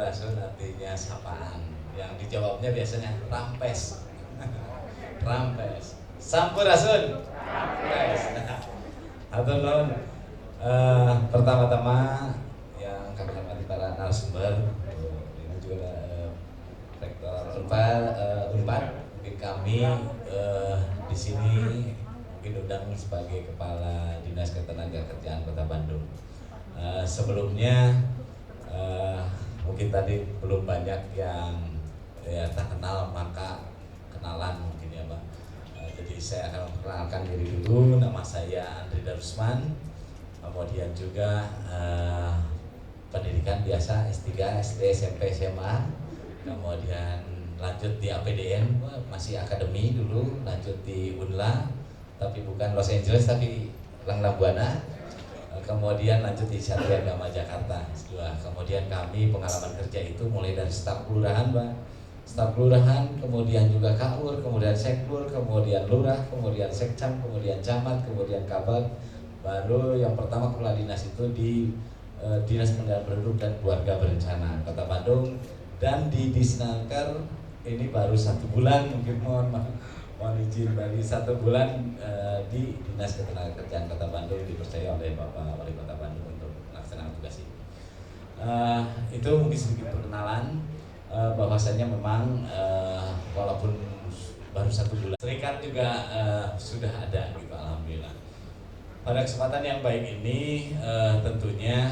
Sampurasun artinya sapaan. Yang dijawabnya biasanya rampes. Rampes. Sampurasun. Rampes. Atau non. Pertama-tama yang kami hormati para narasumber, ini juga Rektor Unpad, mungkin kami di sini mungkin undang sebagai Kepala Dinas Ketenagakerjaan Kota Bandung. Sebelumnya mungkin tadi belum banyak yang tak kenal, maka kenalan mungkin ya Pak. Jadi saya akan memperkenalkan diri dulu. Nama saya Andri Darusman. Kemudian juga pendidikan biasa S3, SD, SMP, SMA. Kemudian lanjut di APDN, masih akademi dulu, lanjut di UNLA, tapi bukan Los Angeles tapi Langlang Buana. Kemudian lanjut di Satria Gama Jakarta. Kemudian kami pengalaman kerja itu mulai dari staf kelurahan, Pak. Staf kelurahan, kemudian juga KUR, kemudian sekpur, kemudian lurah, kemudian sekcam, kemudian camat, kemudian kabag. Baru yang pertama kepala dinas itu di Dinas Pengendalian Penduduk dan Keluarga Berencana Kota Bandung, dan di Disnaker ini baru 1 bulan, mungkin mohon izin bagi 1 bulan di Dinas Ketenagakerjaan Kota Bandung, dipercaya oleh Bapak Wali Kota Bandung untuk melaksanakan tugas ini. Itu mungkin sedikit perkenalan, bahwasanya memang walaupun baru 1 bulan, serikat juga sudah ada gitu, alhamdulillah. Pada kesempatan yang baik ini tentunya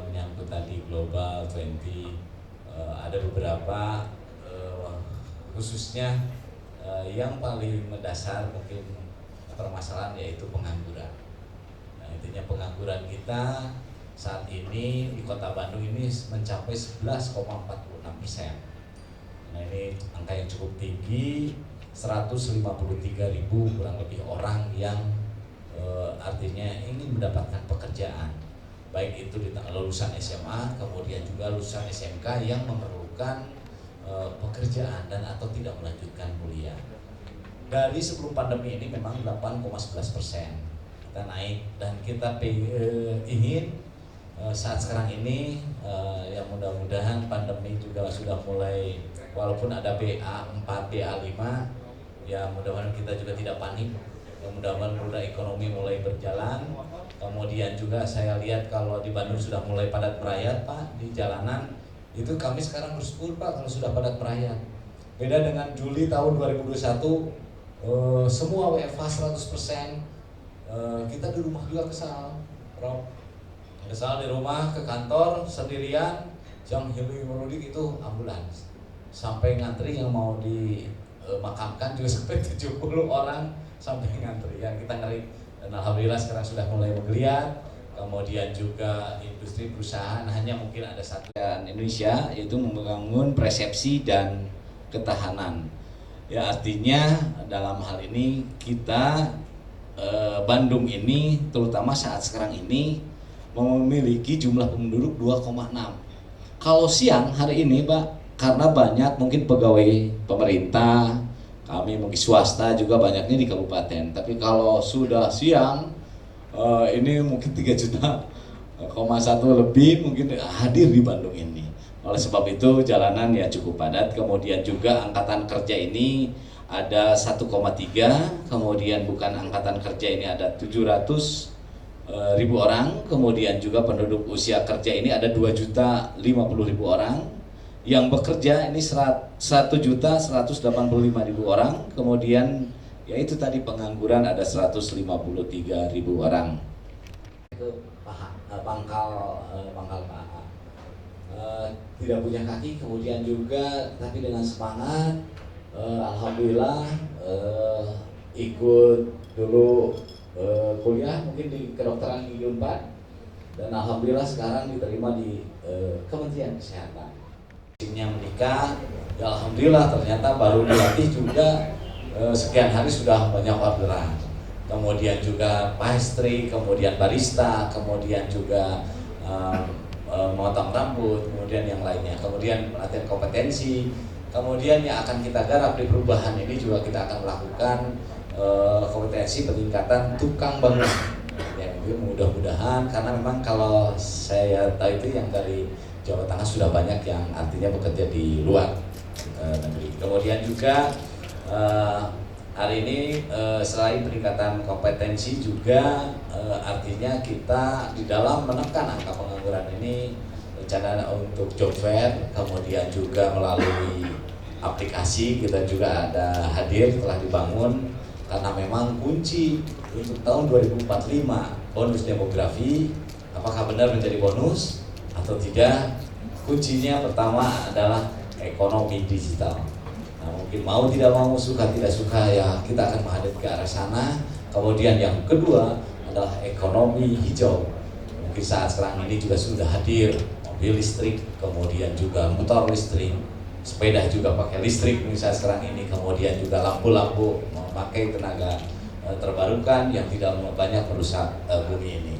menyangkut tadi Global 20, ada beberapa khususnya yang paling mendasar mungkin permasalahan, yaitu pengangguran. Nah, intinya pengangguran kita saat ini di Kota Bandung ini mencapai 11,46%. Nah, ini angka yang cukup tinggi, 153.000 kurang lebih orang yang artinya ingin mendapatkan pekerjaan, baik itu di lulusan SMA, kemudian juga lulusan SMK yang memerlukan pekerjaan dan atau tidak melanjutkan kuliah. Dari sebelum pandemi ini memang 8,11% kita naik, dan kita ingin saat sekarang ini yang mudah-mudahan pandemi juga sudah mulai, walaupun ada BA4, BA5, ya mudah-mudahan kita juga tidak panik. Mudah-mudahan roda ekonomi mulai berjalan. Kemudian juga saya lihat kalau di Bandung sudah mulai padat merayap, Pak, di jalanan. Itu kami sekarang bersyukur, Pak, kalau sudah padat merayap. Beda dengan Juli tahun 2021, semua WFH 100%. Kita di rumah juga kesal, Rob. Kesal di rumah, ke kantor sendirian, yang hilir merudik itu ambulans. Sampai ngantri yang mau dimakamkan juga sampai 70 orang sampai ngantri, yang kita ngeri. Dan alhamdulillah sekarang sudah mulai menggeliat. Kemudian juga industri perusahaan, hanya mungkin ada satu Indonesia, yaitu membangun persepsi dan ketahanan. Ya, artinya dalam hal ini kita Bandung ini terutama saat sekarang ini memiliki jumlah penduduk 2,6. Kalau siang hari ini, Pak, karena banyak mungkin pegawai pemerintah, kami mungkin swasta juga banyaknya di kabupaten. Tapi kalau sudah siang, ini mungkin 3,1 lebih mungkin hadir di Bandung ini. Oleh sebab itu jalanan ya cukup padat. Kemudian juga angkatan kerja ini ada 1,3. Kemudian bukan angkatan kerja ini ada 700.000 orang. Kemudian juga penduduk usia kerja ini ada 2.050.000 orang. Yang bekerja ini 1.185.000 orang. Kemudian yaitu tadi pengangguran ada 153.000 orang. Itu pangkal Pak. Tidak punya kaki, kemudian juga tapi dengan semangat, alhamdulillah ikut dulu kuliah mungkin di kedokteran gigi Unpad, dan alhamdulillah sekarang diterima di Kementerian Kesehatan. Yang menikah, ya alhamdulillah ternyata baru dilatih juga sekian hari sudah banyak orderan. Kemudian juga pastry, kemudian barista, kemudian juga memotong rambut, kemudian yang lainnya. Kemudian pelatihan kompetensi. Kemudian yang akan kita garap di perubahan ini juga kita akan melakukan kompetensi peningkatan tukang bangunan. Ya, mudah-mudahan, karena memang kalau saya tahu itu yang dari Jawa Tengah sudah banyak yang artinya bekerja di luar negeri. Kemudian juga hari ini selain peningkatan kompetensi juga artinya kita di dalam menekan angka pengangguran ini rencana untuk job fair, kemudian juga melalui aplikasi kita juga ada hadir telah dibangun karena memang kunci untuk tahun 2045 bonus demografi apakah benar menjadi bonus atau tidak, kuncinya pertama adalah ekonomi digital. Nah, mungkin mau tidak mau, suka tidak suka ya kita akan menghadap ke arah sana. Kemudian yang kedua adalah ekonomi hijau. Mungkin saat sekarang ini juga sudah hadir mobil listrik, kemudian juga motor listrik, sepeda juga pakai listrik misalnya sekarang ini, kemudian juga lampu-lampu memakai tenaga terbarukan yang tidak banyak merusak bumi ini.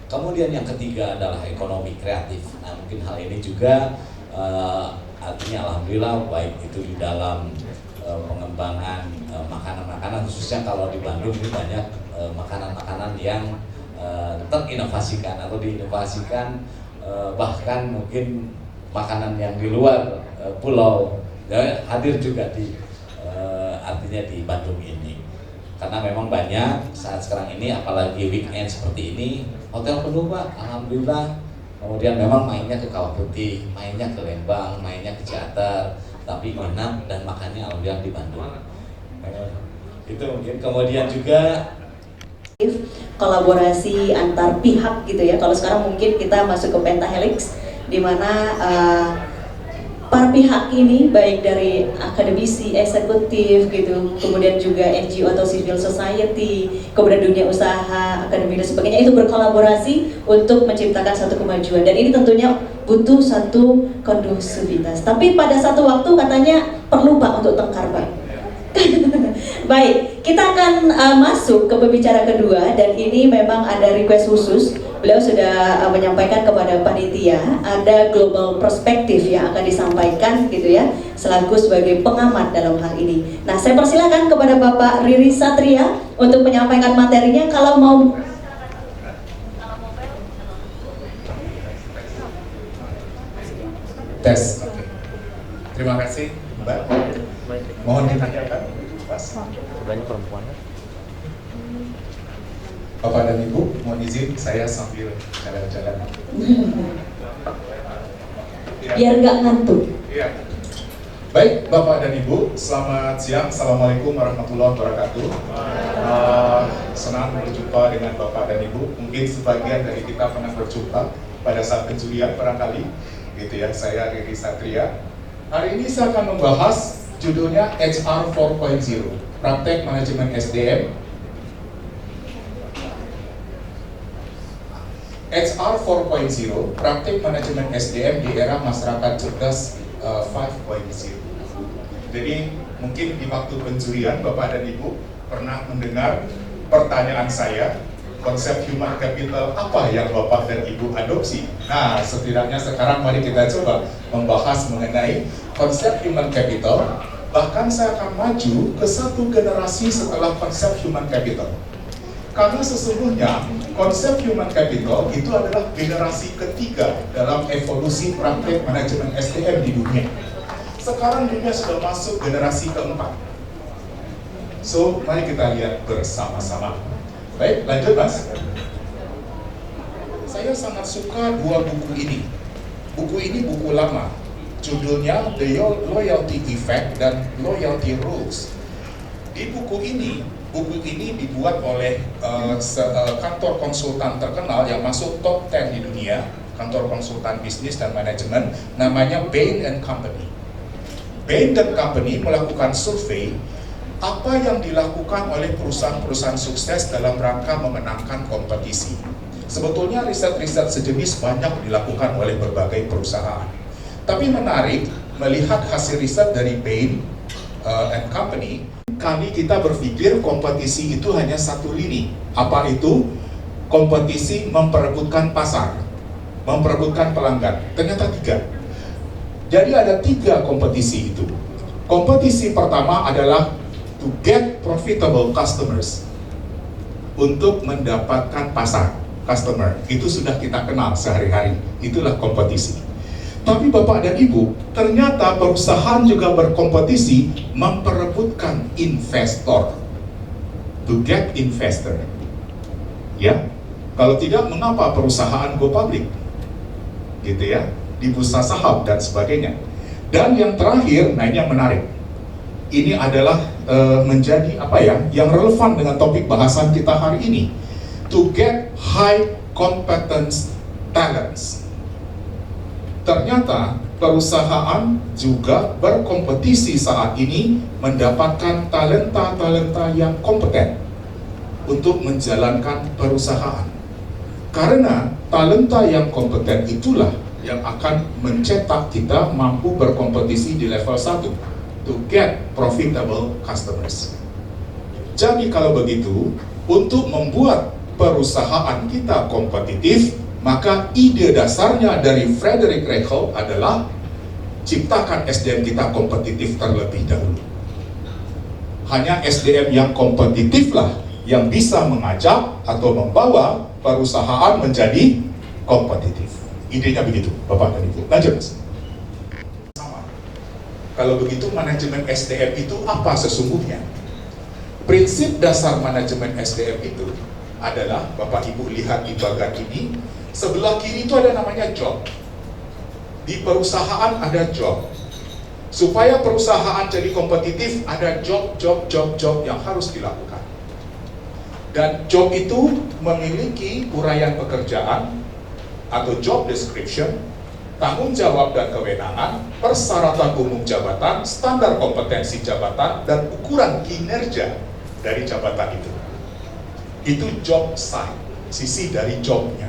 Kemudian yang ketiga adalah ekonomi kreatif. Nah, mungkin hal ini juga artinya alhamdulillah baik itu di dalam pengembangan makanan-makanan, khususnya kalau di Bandung ini banyak makanan-makanan yang terinovasikan atau diinovasikan, bahkan mungkin makanan yang di luar pulau hadir juga di artinya di Bandung ini. Karena memang banyak saat sekarang ini apalagi weekend seperti ini hotel penuh Pak, alhamdulillah. Kemudian memang mainnya ke Kawah Putih, mainnya ke Lembang, mainnya ke Ciater, tapi nginap dan makannya alhamdulillah di Bandung. Itu mungkin. Kemudian juga kolaborasi antar pihak gitu ya. Kalau sekarang mungkin kita masuk ke pentahelix di mana para pihak ini baik dari akademisi, eksekutif gitu, kemudian juga NGO atau civil society, kemudian dunia usaha, akademik dan sebagainya itu berkolaborasi untuk menciptakan satu kemajuan, dan ini tentunya butuh satu kondusivitas. Tapi pada satu waktu katanya perlu Pak untuk tengkar Pak. Baik, kita akan masuk ke pembicara kedua, dan ini memang ada request khusus. Beliau sudah menyampaikan kepada panitia ada global perspektif yang akan disampaikan gitu ya, selaku sebagai pengamat dalam hal ini. Nah, saya persilakan kepada Bapak Riri Satria untuk menyampaikan materinya. Kalau mau tes, oke. Terima kasih Mbak. Mohon ditanyakan, Mas. Banyak perempuan. Bapak dan Ibu, mohon izin saya sambil jalan-jalan. biar nggak ngantuk. Iya. Baik, Bapak dan Ibu, selamat siang. Assalamualaikum warahmatullahi wabarakatuh. Senang berjumpa dengan Bapak dan Ibu. Mungkin sebagian dari kita pernah berjumpa pada saat penjulian barangkali, gitu ya. Saya Riri Satria. Hari ini saya akan membahas judulnya HR 4.0, praktek manajemen SDM. HR 4.0, praktik manajemen SDM di era masyarakat cerdas 5.0. Jadi mungkin di waktu pencurian Bapak dan Ibu pernah mendengar pertanyaan saya, konsep human capital apa yang Bapak dan Ibu adopsi? Nah, setidaknya sekarang mari kita coba membahas mengenai konsep human capital. Bahkan saya akan maju ke satu generasi setelah konsep human capital. Karena sesungguhnya konsep human capital itu adalah generasi ketiga dalam evolusi praktek manajemen SDM di dunia. Sekarang dunia sudah masuk generasi keempat. So, mari kita lihat bersama-sama. Baik, lanjut Mas. Saya sangat suka dua buku ini. Buku ini buku lama. Judulnya The Loyalty Effect dan Loyalty Rules. Di buku ini dibuat oleh kantor konsultan terkenal yang masuk top 10 di dunia, kantor konsultan bisnis dan manajemen, namanya Bain & Company. Bain & Company melakukan survei apa yang dilakukan oleh perusahaan-perusahaan sukses dalam rangka memenangkan kompetisi. Sebetulnya riset-riset sejenis banyak dilakukan oleh berbagai perusahaan. Tapi menarik melihat hasil riset dari Bain & Company. Kami kita berpikir kompetisi itu hanya satu lini. Apa itu? Kompetisi memperebutkan pasar, memperebutkan pelanggan. Ternyata tiga. Jadi ada tiga kompetisi itu. Kompetisi pertama adalah to get profitable customers, untuk mendapatkan pasar, customer. Itu sudah kita kenal sehari-hari. Itulah kompetisi. Tapi Bapak dan Ibu, ternyata perusahaan juga berkompetisi memperebutkan investor. To get investor. Ya, kalau tidak, mengapa perusahaan go public? Gitu ya, di bursa saham dan sebagainya. Dan yang terakhir, nah ini yang menarik. Ini adalah menjadi apa ya, yang relevan dengan topik bahasan kita hari ini. To get high competence talents. Ternyata perusahaan juga berkompetisi saat ini mendapatkan talenta-talenta yang kompeten untuk menjalankan perusahaan. Karena talenta yang kompeten itulah yang akan mencetak kita mampu berkompetisi di level 1 to get profitable customers. Jadi kalau begitu, untuk membuat perusahaan kita kompetitif, maka ide dasarnya dari Frederick Reichel adalah ciptakan SDM kita kompetitif terlebih dahulu. Hanya SDM yang kompetitiflah yang bisa mengajak atau membawa perusahaan menjadi kompetitif. Idenya begitu, Bapak dan Ibu. Lanjut, Mas. Sama. Kalau begitu, manajemen SDM itu apa sesungguhnya? Prinsip dasar manajemen SDM itu adalah, Bapak Ibu lihat di bagian ini, sebelah kiri itu ada namanya job. Di perusahaan ada job. Supaya perusahaan jadi kompetitif, ada job yang harus dilakukan. Dan job itu memiliki uraian pekerjaan atau job description, tanggung jawab dan kewenangan, persyaratan umum jabatan, standar kompetensi jabatan, dan ukuran kinerja dari jabatan itu. Itu job side, sisi dari jobnya.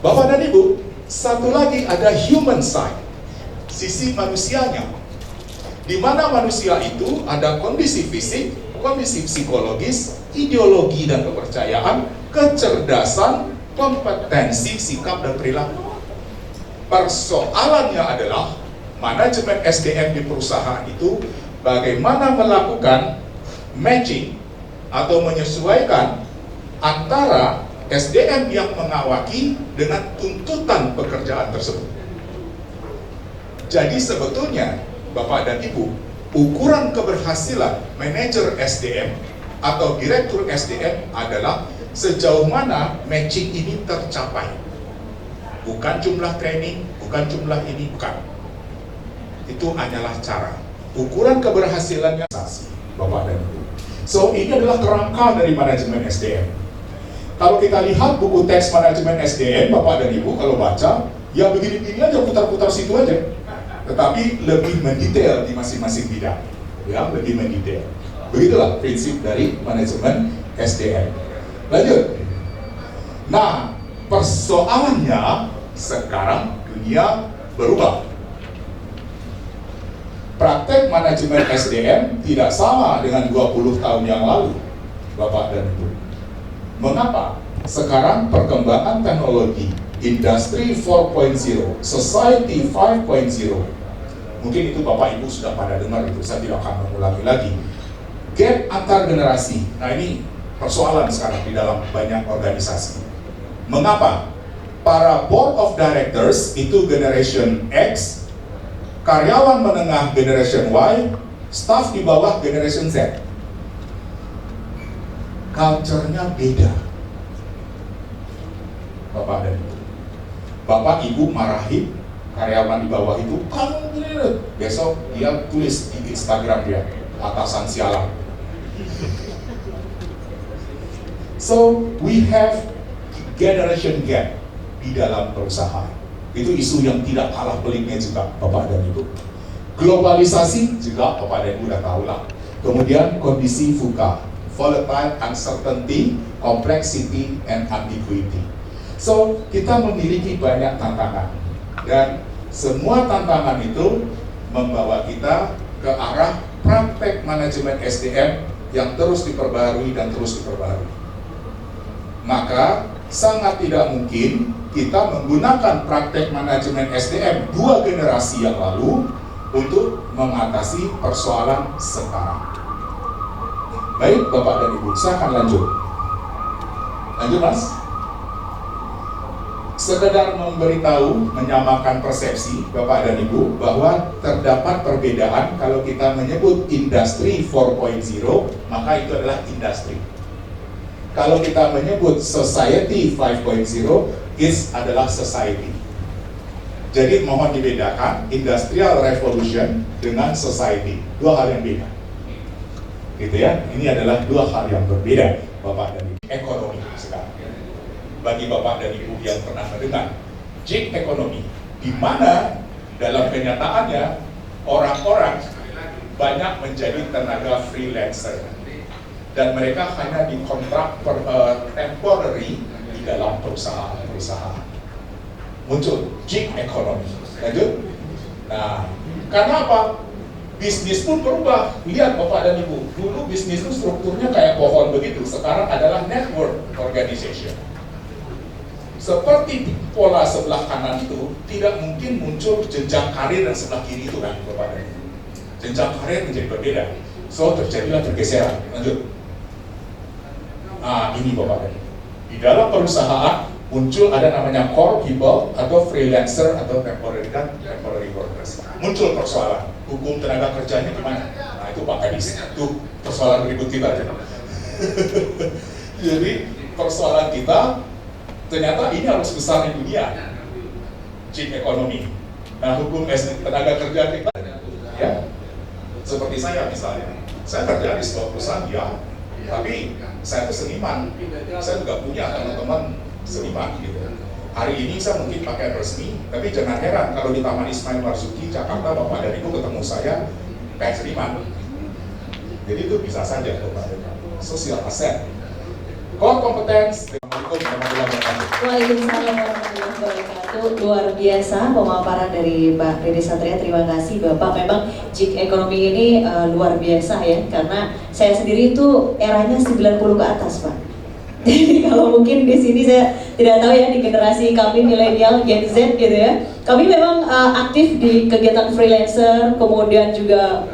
Bapak dan Ibu, satu lagi ada human side, sisi manusianya. Di mana manusia itu ada kondisi fisik, kondisi psikologis, ideologi dan kepercayaan, kecerdasan, kompetensi, sikap dan perilaku. Persoalannya adalah manajemen SDM di perusahaan itu bagaimana melakukan matching atau menyesuaikan antara SDM yang mengawaki dengan tuntutan pekerjaan tersebut. Jadi sebetulnya, Bapak dan Ibu, ukuran keberhasilan manajer SDM atau direktur SDM adalah sejauh mana matching ini tercapai. Bukan jumlah training, bukan jumlah ini, bukan. Itu hanyalah cara. Ukuran keberhasilannya, Bapak dan Ibu. So, ini adalah kerangka dari manajemen SDM. Kalau kita lihat buku teks manajemen SDM, Bapak dan Ibu kalau baca, ya begini-begini aja, putar-putar situ aja. Tetapi lebih mendetail di masing-masing bidang. Ya, lebih mendetail. Begitulah prinsip dari manajemen SDM. Lanjut. Nah, persoalannya sekarang dunia berubah. Praktek manajemen SDM tidak sama dengan 20 tahun yang lalu, Bapak dan Ibu. Mengapa? Sekarang perkembangan teknologi, industri 4.0, society 5.0, mungkin itu Bapak Ibu sudah pada dengar itu, saya tidak akan mengulangi lagi. Gap antar generasi, nah ini persoalan sekarang di dalam banyak organisasi. Mengapa? Para board of directors itu generation X, karyawan menengah generation Y, staff di bawah generation Z. Culture-nya beda. Bapak dan Ibu. Bapak Ibu marahin karyawan di bawah itu, kamu gini, besok dia tulis di Instagram dia, atasan sialan. So, we have generation gap di dalam perusahaan. Itu isu yang tidak kalah peliknya juga, Bapak dan Ibu. Globalisasi juga, Bapak dan Ibu udah tahu lah. Kemudian kondisi VUCA, volatile, uncertainty, complexity, and ambiguity. So, kita memiliki banyak tantangan. Dan semua tantangan itu membawa kita ke arah praktek manajemen SDM yang terus diperbarui dan terus diperbarui. Maka, sangat tidak mungkin kita menggunakan praktek manajemen SDM 2 generasi yang lalu untuk mengatasi persoalan sekarang. Baik, Bapak dan Ibu, saya akan lanjut. Lanjut, Mas. sekedar memberitahu, menyamakan persepsi Bapak dan Ibu bahwa terdapat perbedaan kalau kita menyebut industri 4.0, maka itu adalah industri. Kalau kita menyebut society 5.0, is adalah society. Jadi mohon dibedakan industrial revolution dengan society, dua hal yang beda. Gitu ya, ini adalah dua hal yang berbeda Bapak dan Ibu. Ekonomi sekarang. Bagi Bapak dan Ibu yang pernah mendengar gig economy, di mana dalam kenyataannya orang-orang banyak menjadi tenaga freelancer dan mereka hanya dikontrak temporary di dalam perusahaan-perusahaan. Muncul gig economy. Lanjut. Nah, karena apa? Bisnis pun berubah. Lihat Bapak dan Ibu, dulu bisnis itu strukturnya kayak pohon begitu, sekarang adalah network organization. Seperti pola sebelah kanan itu, tidak mungkin muncul jenjang karir yang sebelah kiri itu kan, Bapak dan Ibu. Jenjang karir menjadi berbeda. So, terjadilah pergeseran. Lanjut. Nah, ini Bapak dan Ibu. Di dalam perusahaan, muncul ada namanya core people, atau freelancer, atau temporary workers. Muncul persoalan, hukum tenaga kerjanya gimana? Nah, itu Pak Kadis. Itu persoalan berikut kita. Jadi, persoalan kita, ternyata ini harus besar di dunia, gig economy. Nah, hukum tenaga kerja kita, ya, seperti saya misalnya, saya kerja di sebuah perusahaan, ya, tapi saya itu seniman, saya juga punya teman-teman seniman gitu. Hari ini saya mungkin pakai resmi, tapi jangan heran kalau di Taman Ismail Marzuki, Jakarta, Bapak dan Ibu ketemu saya kayak seniman. Jadi itu bisa saja, Bapak dan Ibu. Social asset, core competence. Waalaikumsalam warahmatullahi wabarakatuh. Luar biasa pemaparan dari Pak Dede Satria. Terima kasih Bapak. Memang gig economy ini luar biasa ya, karena saya sendiri itu eranya 90 ke atas Pak. Jadi kalau mungkin di sini saya tidak tahu ya, di generasi kami milenial Gen Z gitu ya, kami memang aktif di kegiatan freelancer, kemudian juga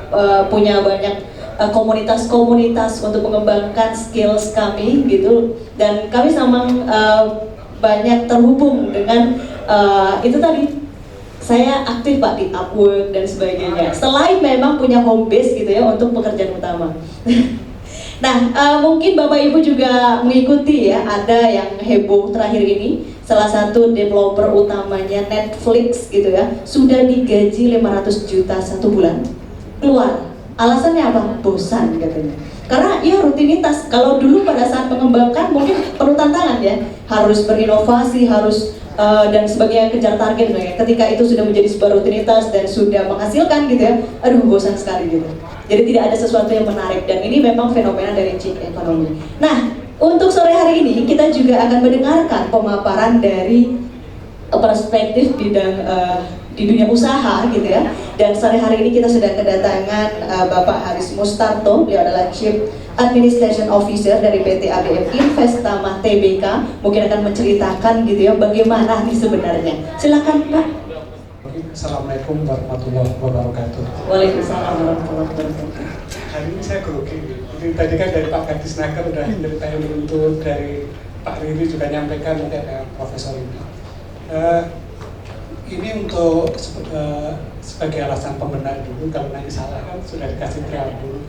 punya banyak komunitas-komunitas untuk mengembangkan skills kami gitu, dan kami memang banyak terhubung dengan itu tadi. Saya aktif Pak di Upwork dan sebagainya. Selain memang punya home base gitu ya untuk pekerjaan utama. Nah, mungkin Bapak Ibu juga mengikuti ya, ada yang heboh terakhir ini. Salah satu developer utamanya Netflix gitu ya, sudah digaji 500 juta satu bulan. Keluar. Alasannya apa? Bosan katanya. Karena ya rutinitas. Kalau dulu pada saat mengembangkan mungkin perlu tantangan ya, harus berinovasi, harus dan sebagainya, kejar target ya. Ketika itu sudah menjadi sebuah rutinitas dan sudah menghasilkan gitu ya, aduh bosan sekali gitu. Jadi tidak ada sesuatu yang menarik, dan ini memang fenomena dari gig economy. Nah, untuk sore hari ini kita juga akan mendengarkan pemaparan dari perspektif bidang di dunia usaha gitu ya. Dan sore hari ini kita sudah kedatangan Bapak Haris Mustarto. Beliau adalah Chief Administration Officer dari PT ABM Investama Tbk. Mungkin akan menceritakan gitu ya bagaimana nih sebenarnya. Silakan Pak. Assalamualaikum warahmatullahi wabarakatuh. Waalaikumsalam warahmatullahi wabarakatuh. Hari ini saya grogi. Jadi tadi kan dari Pak Kadis Naker udah ceritain menuntut, dari Pak Riri juga nyampaikan, nanti ada Profesor ini. Ini untuk sebagai alasan pembenaran dulu, kalau nanti salah kan sudah dikasih preambul.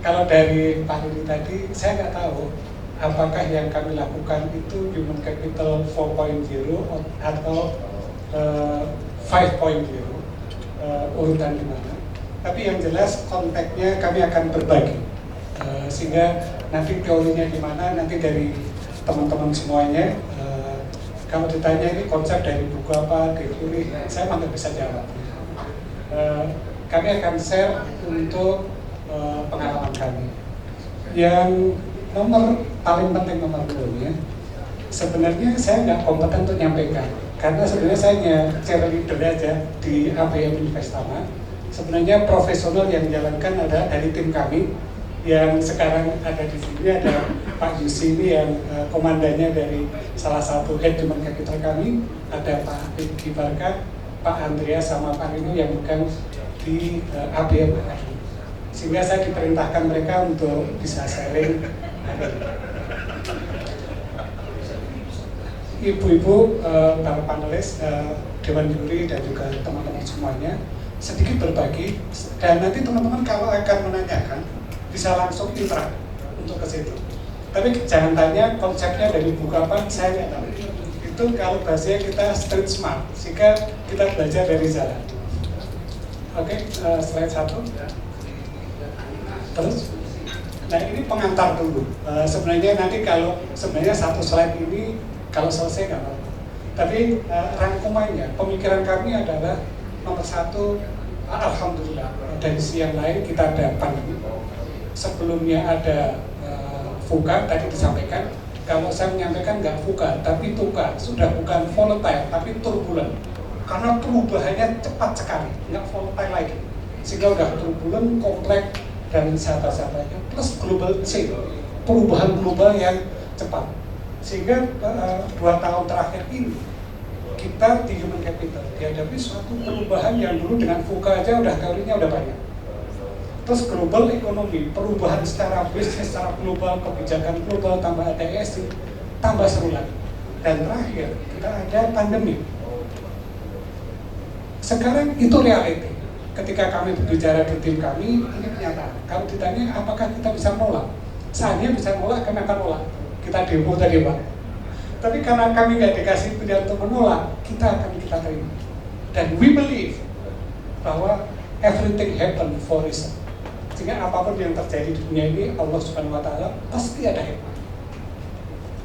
Kalau dari Pak Riri tadi, saya nggak tahu apakah yang kami lakukan itu Human Capital 4.0 atau 5.0, urutan di mana. Tapi yang jelas konteksnya kami akan berbagi, sehingga nanti teorinya di mana, nanti dari teman-teman semuanya. Kalau ditanya ini konsep dari buku apa, teori, saya nggak bisa jawab. Kami akan share untuk pengalaman kami. Yang paling penting nomor 2-nya, sebenarnya saya nggak kompeten untuk nyampaikan, karena sebenarnya saya hanya cheerleader aja di ABM Investama. Sebenarnya profesional yang menjalankan ada dari tim kami yang sekarang ada di sini. Ada Pak Yusi ini yang komandannya dari salah satu head human capital kami, ada Pak Edi Barka, Pak Andrea sama Pak Rino yang bukan di ABM. Sehingga saya diperintahkan mereka untuk bisa sharing. ibu-ibu, para panelis, Dewan Juri dan juga teman-teman semuanya sedikit berbagi, dan nanti teman-teman kalau akan menanyakan bisa langsung interact untuk ke situ. Tapi jangan tanya konsepnya dari buku apa, saya nggak tahu. Itu kalau bahasanya kita street smart, sehingga kita belajar dari jalan. Oke, slide 1. Terus, nah ini pengantar dulu. Sebenarnya nanti kalau sebenarnya satu slide ini kalau selesai nggak apa-apa. Tapi rangkumannya, pemikiran kami adalah nomor 1, alhamdulillah dari sisi yang lain kita ada pandemi. Sebelumnya ada VUCA tadi disampaikan. Kalau saya menyampaikan nggak VUCA, tapi TUCA, sudah bukan volatile tapi turbulent. Karena perubahannya cepat sekali, nggak volatile lagi. Sehingga udah turbulent, kompleks, dan sahabat-sahabatnya. Plus global change, perubahan global yang cepat. Sehingga 2 tahun terakhir ini, kita di human capital dihadapi suatu perubahan yang dulu dengan VUCA aja udah teorinya udah banyak. Terus global ekonomi, perubahan secara bisnis, secara global, kebijakan global, tambah ada ESG, tambah seru lagi. Dan terakhir, kita ada pandemi. Sekarang itu reality. Ketika kami berbicara di tim kami, ini kenyataan. Kalau ditanya apakah kita bisa menolak, seandainya bisa menolak, kami akan menolak. Kita demo tadi Pak. Tapi karena kami nggak dikasih pilihan untuk menolak, kita terima. Dan we believe bahwa everything happen for reason. Sehingga apapun yang terjadi di dunia ini, Allah Subhanahu Wa Taala pasti ada hikmah.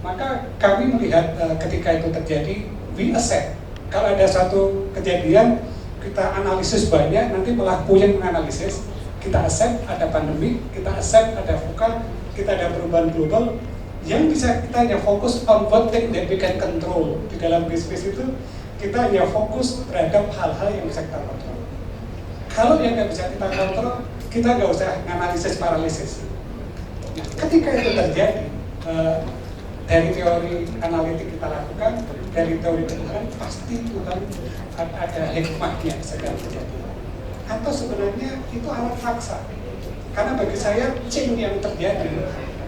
Maka kami melihat ketika itu terjadi, we accept. Kalau ada suatu kejadian, kita analisis banyak, nanti malah puyeng menganalisis. Kita accept ada pandemi, kita accept ada VUCA, kita ada perubahan global. Yang bisa kita hanya fokus on what thing that we can control. Di dalam bisnis itu, kita hanya fokus terhadap hal-hal yang bisa kita kontrol. Kalau yang nggak bisa kita kontrol, kita nggak usah menganalisis paralisis. Nah, ketika itu terjadi, dari teori analitik kita lakukan, dari teori Tuhan, pasti Tuhan ada hikmahnya segala terjadi. Atau sebenarnya itu alat paksa. Karena bagi saya, change yang terjadi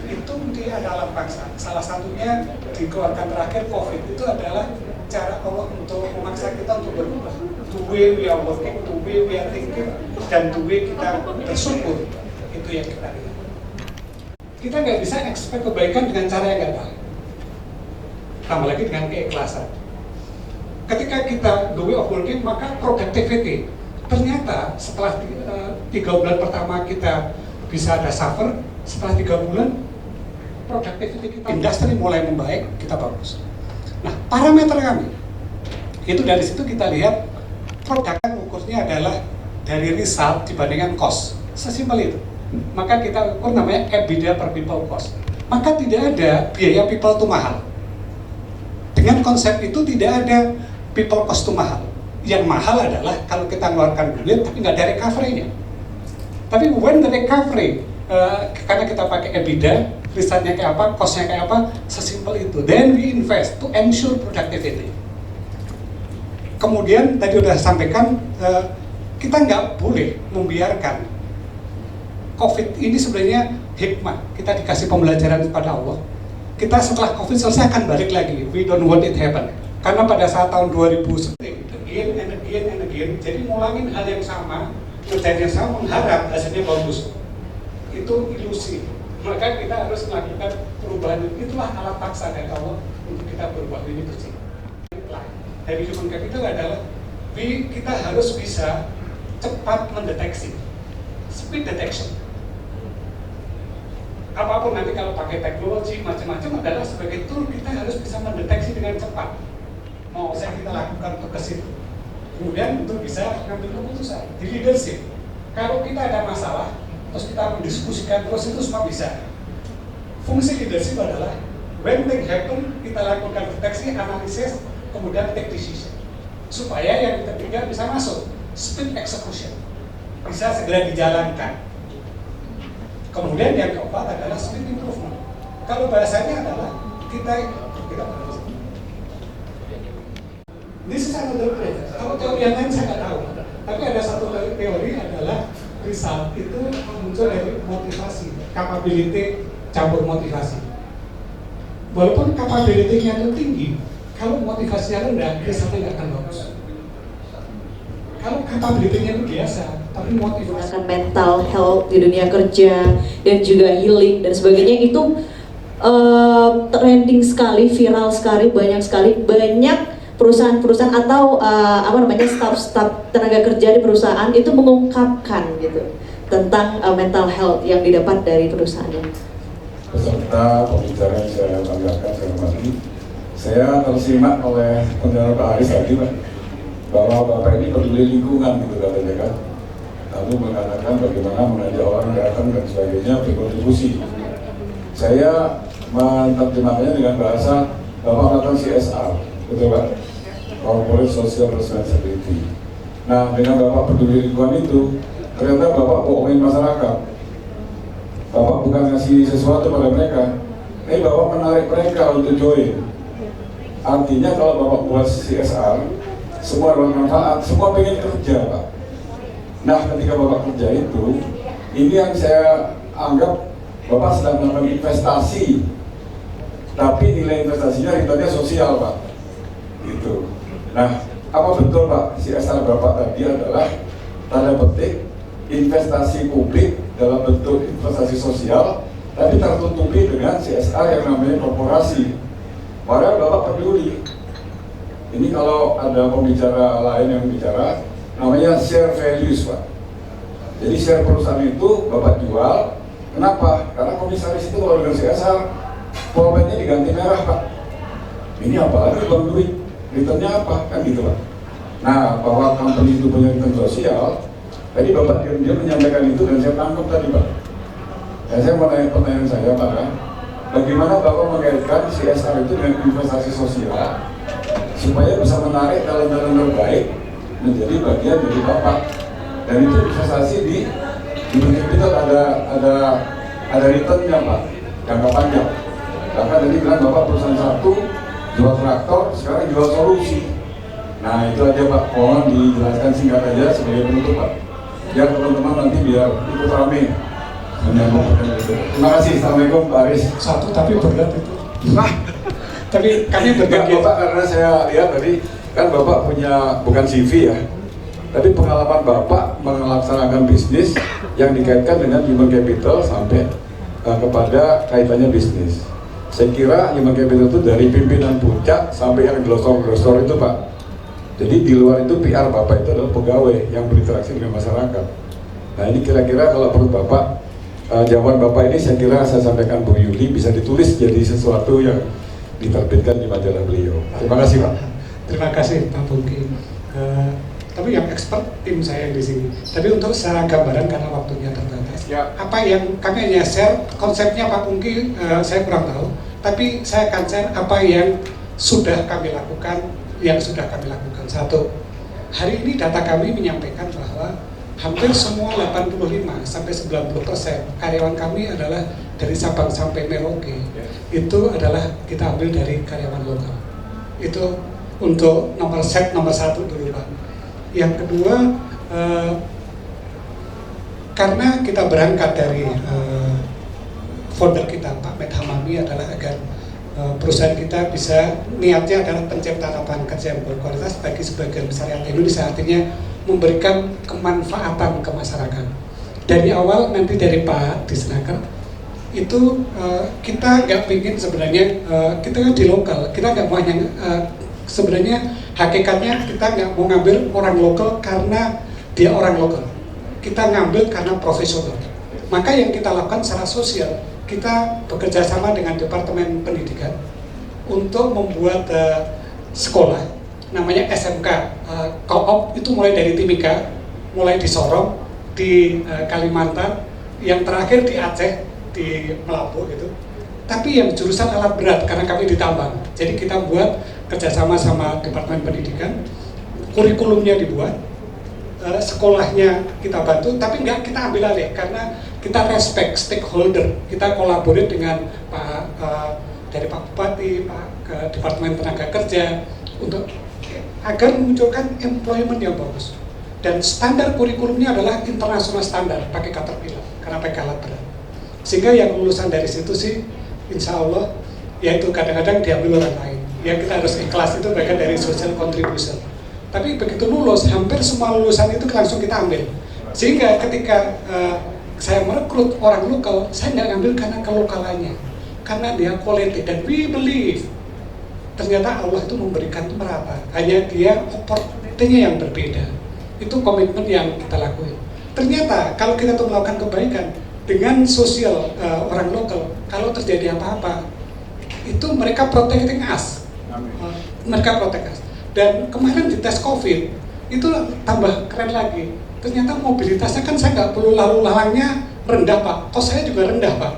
itu dia ada alat paksa. Salah satunya dikeluarkan terakhir COVID itu adalah cara Allah untuk memaksa kita untuk berubah. The way we are working, the way we are thinking, dan the way kita bersyukur, itu yang kita lihat. Kita nggak bisa expect kebaikan dengan cara yang nggak baik. Tambah lagi dengan keikhlasan. Ketika kita the way of working, maka productivity. Ternyata setelah 3 bulan pertama kita bisa ada suffer, setelah 3 bulan productivity kita, industri mulai membaik, kita bagus. Nah, parameter kami itu dari situ kita lihat produk ukurnya adalah dari result dibandingkan cost, sesimpel itu. Maka kita ukur namanya EBITDA per people cost. Maka tidak ada biaya people itu mahal. Dengan konsep itu tidak ada people cost itu mahal. Yang mahal adalah kalau kita mengeluarkan duit tapi nggak ada recovery-nya. Tapi when the recovery, karena kita pakai EBITDA, resultnya kayak apa, cost-nya kayak apa, sesimpel itu. Then we invest to ensure productivity. Kemudian tadi udah sampaikan, kita nggak boleh membiarkan COVID ini sebenarnya hikmah. Kita dikasih pembelajaran kepada Allah. Kita setelah COVID selesai akan balik lagi. We don't want it happen. Karena pada saat tahun 2010, again and again, jadi ngulangin hal yang sama, kerjaan yang sama, mengharap hasilnya bagus. Itu ilusi. Maka kita harus melakukan perubahan. Itulah alat paksa dari Allah untuk kita berubah ini bersih. Dari human capital adalah kita harus bisa cepat mendeteksi, speed detection. Apapun nanti kalau pakai teknologi macam-macam adalah sebagai tool, kita harus bisa mendeteksi dengan cepat. Mau yang kita lakukan untuk ke situ. Kemudian untuk bisa mengambil keputusan di leadership. Kalau kita ada masalah, terus kita mendiskusikan terus, itu semua bisa. Fungsi leadership adalah when things happen, kita lakukan deteksi, analisis, kemudian take decision. Supaya yang ketiga bisa masuk, speed execution, bisa segera dijalankan. Kemudian yang keempat adalah speed improvement. Kalau bahasanya adalah kita this is another way. Kalau teori yang lain saya nggak tahu. Tapi ada satu teori adalah result itu muncul dari motivasi, capability campur motivasi. Walaupun capability-nya itu tinggi, Kalau motivasinya rendah, risetnya nggak akan bagus. Kalau capability-nya itu biasa, tapi motivasi Menggunakan mental health di dunia kerja dan juga healing dan sebagainya itu trending sekali, viral sekali, banyak perusahaan-perusahaan atau staf-staf tenaga kerja di perusahaan itu mengungkapkan gitu tentang mental health yang didapat dari perusahaannya. Peserta pembicara yang saya banggakan, saya hormati, saya tersimak oleh pendengar Pak Haris tadi, Pak, bahwa Bapak ini peduli lingkungan gitu katanya kan, lalu mengatakan bagaimana mengajak orang datang dan sebagainya berkontribusi. Saya menerjemahkannya dengan bahasa Bapak melakukan CSR, betul Pak? Corporate Social Responsibility. Nah, dengan Bapak peduli lingkungan itu, ternyata Bapak bohongin masyarakat. Bapak bukan ngasih sesuatu pada mereka, Bapak menarik mereka untuk join. Artinya kalau Bapak buat CSR, semua bermanfaat, semua pengen kerja Pak. Nah, ketika Bapak kerja itu, ini yang saya anggap Bapak sedang melakukan investasi, tapi nilai investasinya returnnya sosial Pak. Gitu. Nah, apa betul Pak, CSR Bapak tadi adalah tanda petik investasi publik dalam bentuk investasi sosial, tapi tertutupi dengan CSR yang namanya korporasi. Padahal Bapak peduli. Ini kalau ada pembicara lain yang bicara, namanya share values Pak. Jadi share perusahaan itu Bapak jual. Kenapa? Karena komisaris itu kalau dengan CSR, pulpennya diganti merah Pak. Ini apa lagi bang duit? Returnnya apa? Kan gitu Pak. Nah, bahwa company itu punya return sosial, tadi Bapak dia menyampaikan itu dan saya tangkap tadi Pak. Dan saya mau nanya pertanyaan saya Pak, bagaimana Bapak mengaitkan CSR itu dengan investasi sosial supaya bisa menarik talent-talent terbaik menjadi bagian dari Bapak, dan itu investasi di bentuk kita ada returnnya Pak, jangka panjang. Bahkan tadi bilang Bapak perusahaan satu jual traktor, sekarang jual solusi. Nah itu aja Pak, mohon dijelaskan singkat aja sebagai penutup Pak, biar teman-teman nanti biar ikut rame. Terima kasih, Assalamualaikum Pak Aris. satu tapi berat itu. Tapi kami berbagi. Bapak, karena saya lihat tadi kan Bapak punya bukan CV ya, tapi pengalaman Bapak melaksanakan bisnis yang dikaitkan dengan human capital sampai kepada kaitannya bisnis. Saya kira human capital itu dari pimpinan puncak sampai yang glosor-glosor itu Pak. Jadi di luar itu PR Bapak itu adalah pegawai yang berinteraksi dengan masyarakat. Nah ini kira-kira kalau menurut Bapak, jawaban Bapak ini saya kira saya sampaikan Bu Yuli bisa ditulis jadi sesuatu yang diterbitkan di majalah beliau. Terima kasih Pak. Terima kasih Pak Pungki. Tapi yang expert tim saya di sini. Tapi untuk secara gambaran karena waktunya terbatas. Ya. Apa yang kami hanya share konsepnya Pak Pungki, saya kurang tahu. Tapi saya akan share apa yang sudah kami lakukan, Satu, hari ini data kami menyampaikan bahwa hampir semua 85 sampai 90% karyawan kami adalah dari Sabang sampai Merauke. Itu adalah kita ambil dari karyawan lokal. Itu untuk nomor satu dulu Pak. Yang kedua, karena kita berangkat dari founder kita Pak Met Hamami adalah agar perusahaan kita bisa, niatnya adalah penciptaan lapangan kerja yang berkualitas bagi sebagian besar rakyat Indonesia, artinya memberikan kemanfaatan ke masyarakat. Dari awal nanti dari Pak Disnaker itu kita nggak ingin sebenarnya kita kan di lokal, kita nggak mau hanya sebenarnya hakikatnya kita nggak mau ngambil orang lokal karena dia orang lokal, kita ngambil karena profesional. Maka yang kita lakukan secara sosial, kita bekerja sama dengan Departemen Pendidikan untuk membuat sekolah namanya SMK Co-op, itu mulai dari Timika, mulai di Sorong, di Kalimantan, yang terakhir di Aceh, di Melabu gitu. Tapi yang jurusan alat berat karena kami di tambang. Jadi kita buat kerjasama sama Departemen Pendidikan, kurikulumnya dibuat, sekolahnya kita bantu, tapi nggak kita ambil alih karena kita respect stakeholder, kita kolaborasi dengan Pak dari Pak Bupati, Pak ke Departemen Tenaga Kerja untuk agar memunculkan employment yang bagus. Dan standar kurikulumnya adalah internasional standar, pakai Caterpillar karena pakai alat berat. Sehingga yang lulusan dari situ sih, insya Allah, yaitu kadang-kadang diambil orang lain. yang kita harus ikhlas itu bagian dari social contribution. Tapi begitu lulus, hampir semua lulusan itu langsung kita ambil. Sehingga ketika saya merekrut orang lokal, saya nggak ambil karena kelokalannya, karena dia quality, dan we believe ternyata Allah itu memberikan itu merata, hanya dia opportunity-nya yang berbeda. Itu komitmen yang kita lakuin. Ternyata kalau kita tuh melakukan kebaikan dengan sosial orang lokal, kalau terjadi apa-apa, itu mereka protecting us. Mereka protect us. Dan kemarin di tes COVID, itu tambah keren lagi. Ternyata mobilitasnya kan saya nggak perlu lalu lalangnya rendah Pak, kos saya juga rendah Pak,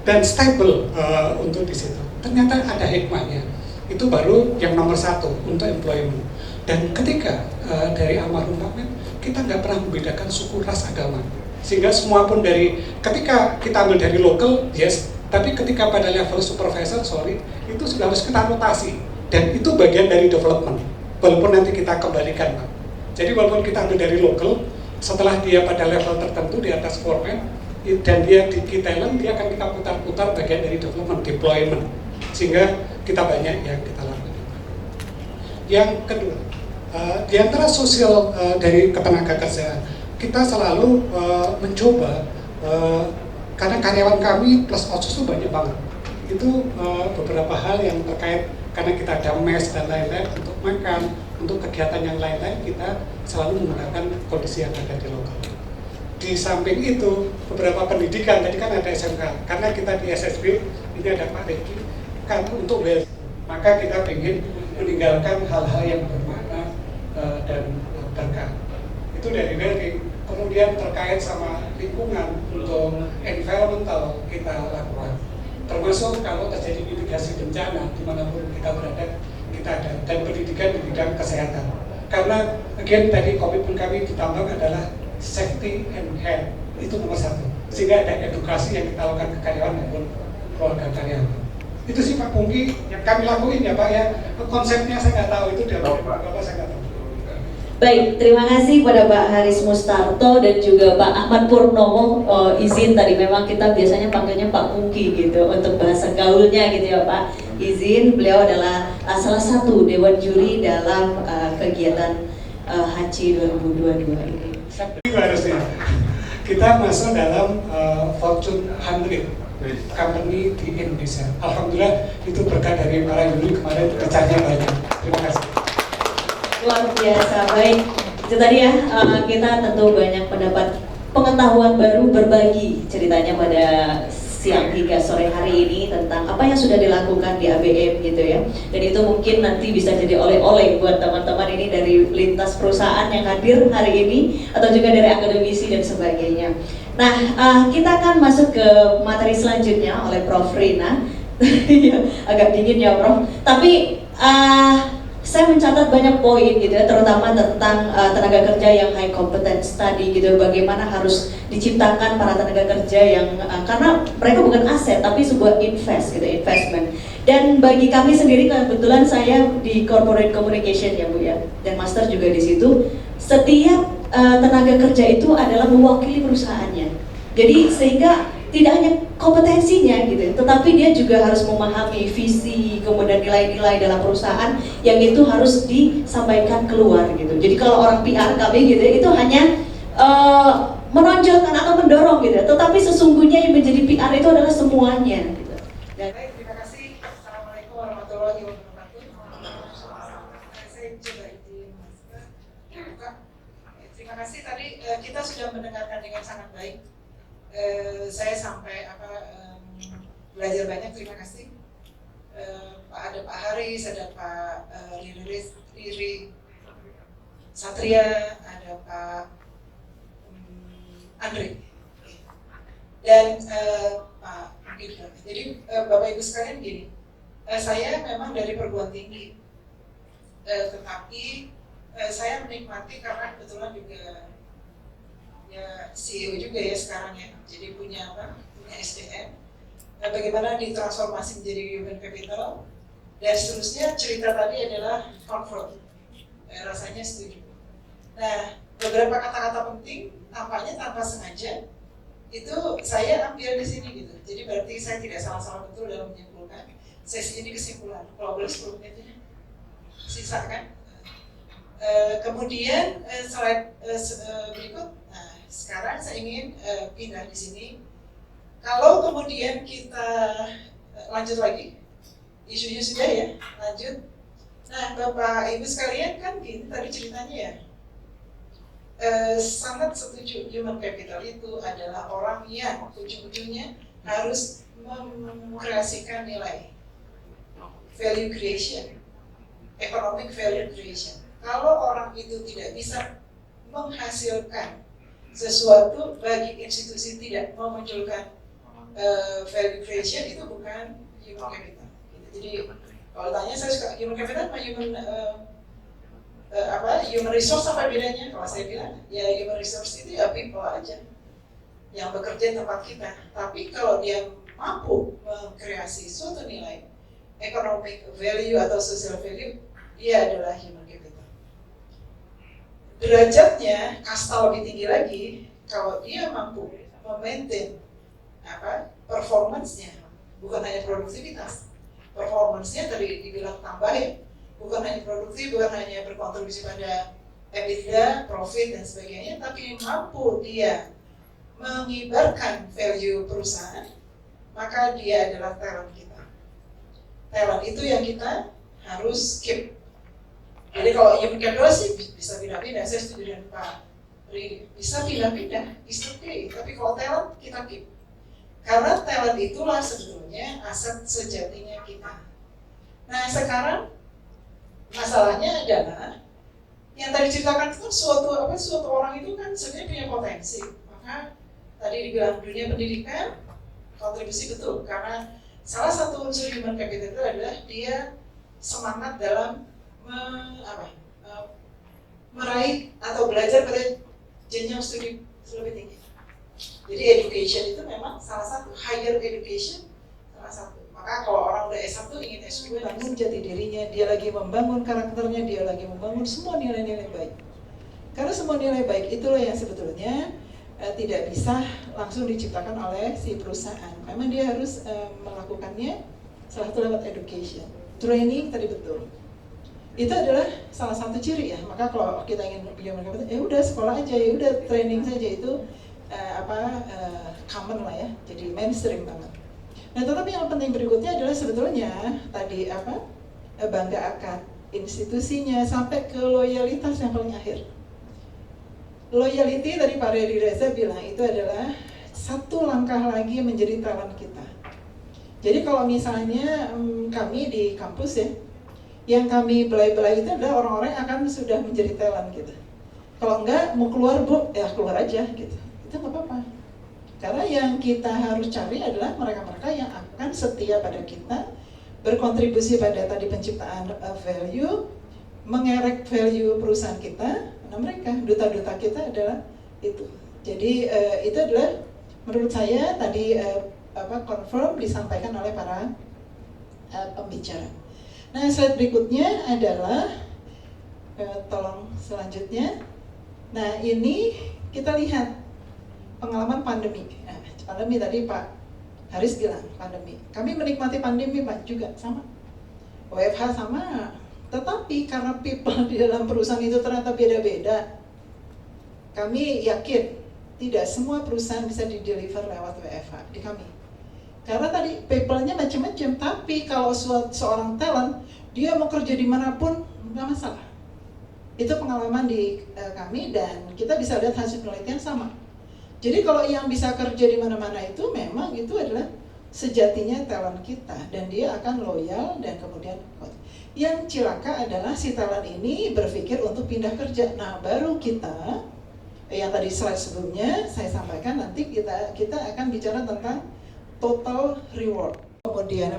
dan stable untuk di situ. Ternyata ada hikmahnya. Itu baru yang nomor satu untuk employment. Dan ketika dari almarhum Pak Men, kita nggak pernah membedakan suku, ras, agama. Sehingga semua pun dari, ketika kita ambil dari lokal, yes, tapi ketika pada level supervisor, itu sudah harus kita anotasi. Dan itu bagian dari development, walaupun nanti kita kembalikan Pak. Jadi walaupun kita ambil dari lokal, setelah dia pada level tertentu di atas foreman, dan dia di key talent, dia akan kita putar-putar bagian dari development, deployment. Sehingga kita banyak yang kita lakukan. Yang kedua, di antara sosial dari ketenaga kerjaan, kita selalu mencoba, karena karyawan kami plus outsource itu banyak banget. Itu beberapa hal yang terkait, karena kita ada mes dan lain-lain untuk makan, untuk kegiatan yang lain-lain, kita selalu menggunakan kondisi yang ada di lokal. Di samping itu, beberapa pendidikan, tadi kan ada SMK, karena kita di SSB, ini ada Pak Reki, kan untuk maka kita ingin meninggalkan hal-hal yang bermakna dan berkah. Itu dari Welki. Kemudian terkait sama lingkungan, untuk environmental kita lakukan. Termasuk kalau terjadi mitigasi bencana, dimanapun kita berada, kita ada. Dan pendidikan di bidang kesehatan. Karena, again, tadi komitmen kami di tambang adalah safety and health. Itu nomor satu. Sehingga ada edukasi yang kita lakukan ke karyawan maupun keluarga karyawan. Itu sih Pak Pungki yang kami lakuin ya Pak ya. Konsepnya saya nggak tahu, itu dari Bapak saya nggak tahu. Baik, terima kasih kepada Pak Haris Mustarto dan juga Pak Ahmad Purnomo. Izin tadi memang kita biasanya panggilnya Pak Pungki gitu untuk bahasa gaulnya gitu ya Pak. Izin, beliau adalah salah satu dewan juri dalam kegiatan Haji 2022 ini. Harusnya kita masuk dalam Fortune 100 company di Indonesia. Alhamdulillah itu berkat dari para juri kemarin, pecahnya banyak. Terima kasih. Luar biasa, baik. Itu tadi ya, kita tentu banyak mendapat pengetahuan baru, berbagi ceritanya pada siang hingga sore hari ini tentang apa yang sudah dilakukan di ABM gitu ya. Dan itu mungkin nanti bisa jadi oleh-oleh buat teman-teman ini dari lintas perusahaan yang hadir hari ini, atau juga dari akademisi dan sebagainya. Nah, kita akan masuk ke materi selanjutnya oleh Prof. Rina. Agak dingin ya Prof. Tapi saya mencatat banyak poin gitu ya, terutama tentang tenaga kerja yang high competence tadi gitu, bagaimana harus diciptakan para tenaga kerja yang karena mereka bukan aset tapi sebuah investment. Dan bagi kami sendiri, kebetulan saya di corporate communication ya Bu ya, dan master juga di situ. Setiap tenaga kerja itu adalah mewakili perusahaannya. Jadi sehingga tidak hanya kompetensinya gitu, tetapi dia juga harus memahami visi, kemudian nilai-nilai dalam perusahaan yang itu harus disampaikan keluar gitu. Jadi kalau orang PR kami gitu, itu hanya menonjolkan atau mendorong gitu, tetapi sesungguhnya yang menjadi PR itu adalah semuanya gitu. Dan baik, terima kasih. Assalamualaikum warahmatullahi wabarakatuh. Saya coba izin buka. Terima kasih, tadi kita sudah mendengarkan dengan sangat baik. Saya sampai belajar banyak, terima kasih. Ada Pak Haris, ada Pak Riri Satria, ada Pak Andre, dan Pak Irfan. Jadi Bapak Ibu sekalian gini, saya memang dari perguruan tinggi, tetapi saya menikmati karena kebetulan juga ya CEO juga ya sekarang ya, jadi punya SDM, bagaimana ditransformasi menjadi human capital, dan seterusnya. Cerita tadi adalah comfort, rasanya setuju. Nah, beberapa kata-kata penting tampaknya tanpa sengaja itu saya ambil di sini gitu, jadi berarti saya tidak salah-salah betul dalam menyimpulkan. Sesi ini kesimpulan, kalau boleh 10 menit aja. sisa kan. Kemudian slide berikut. Nah, sekarang saya ingin pindah di sini. Kalau kemudian kita lanjut lagi, isunya sudah ya, lanjut. Nah, Bapak Ibu sekalian kan gini tadi ceritanya ya. Sangat setuju human capital itu adalah orang yang ujung-ujungnya harus mengkreasikan nilai, value creation, economic value creation. Kalau orang itu tidak bisa menghasilkan sesuatu bagi institusi tidak memunculkan value creation, itu bukan human capital. Jadi kalau tanya saya suka human capital sama human resource apa bedanya? Kalau saya bilang ya human resource itu ya people aja yang bekerja di tempat kita. Tapi kalau dia mampu mengkreasi suatu nilai economic value atau social value, dia adalah human capital. Derajatnya kasta lebih tinggi lagi kalau dia mampu memaintain performance-nya, bukan hanya produktivitas. Performance-nya tadi dibilang tambahin, bukan hanya produktif, bukan hanya berkontribusi pada EBITDA, profit dan sebagainya, tapi mampu dia mengibarkan value perusahaan, maka dia adalah talent kita. Talent itu yang kita harus keep. Jadi kalau human capital sih bisa pindah-pindah, saya setuju dengan Pak Ridi, bisa pindah-pindah, it's okay. Tapi kalau talent kita keep. Karena talent itulah sebetulnya aset sejatinya kita. Nah sekarang masalahnya adalah yang tadi ceritakan itu suatu orang itu kan sebenarnya punya potensi. Maka tadi dibilang dunia pendidikan kontribusi betul, karena salah satu unsur human capital itu adalah dia semangat dalam meraih atau belajar pada jenjang studi lebih tinggi. Jadi education itu memang salah satu, higher education salah satu. Maka kalau orang udah S1 ingin S2, bangun jati dirinya, dia lagi membangun karakternya, dia lagi membangun semua nilai-nilai baik. Karena semua nilai baik itulah yang sebetulnya tidak bisa langsung diciptakan oleh si perusahaan. Memang dia harus melakukannya salah satu lewat education. Training tadi betul. Itu adalah salah satu ciri ya. Maka kalau kita ingin human capital, ya udah sekolah aja, ya udah training saja, itu common lah ya. Jadi mainstream banget. Nah, tetapi yang penting berikutnya adalah sebetulnya tadi bangga akan institusinya sampai ke loyalitas yang paling akhir. Loyalty tadi Pak Redi Reza bilang itu adalah satu langkah lagi menjadi talent kita. Jadi kalau misalnya kami di kampus ya, yang kami belai-belai itu adalah orang-orang yang akan sudah menjadi talent gitu. Kalau enggak mau keluar Bu, ya keluar aja gitu. Itu nggak apa-apa. Karena yang kita harus cari adalah mereka-mereka yang akan setia pada kita, berkontribusi pada tadi penciptaan value, mengerek value perusahaan kita. Nah mereka, duta-duta kita adalah itu. Jadi itu adalah menurut saya tadi confirm disampaikan oleh para pembicara. Nah slide berikutnya adalah tolong selanjutnya. Nah ini kita lihat pengalaman pandemi. Nah, pandemi tadi Pak Haris bilang pandemi. Kami menikmati pandemi Pak juga sama. WFH sama. Tetapi karena people di dalam perusahaan itu ternyata beda-beda. Kami yakin tidak semua perusahaan bisa di-deliver lewat WFH di kami. Karena tadi people-nya macam-macam, tapi kalau seorang talent, dia mau kerja dimanapun, nggak masalah. Itu pengalaman di kami dan kita bisa lihat hasil penelitian sama. Jadi kalau yang bisa kerja di mana-mana itu memang itu adalah sejatinya talent kita dan dia akan loyal dan kemudian yang cilaka adalah si talent ini berpikir untuk pindah kerja. Nah baru kita yang tadi slide sebelumnya saya sampaikan nanti kita akan bicara tentang total reward. Kemudian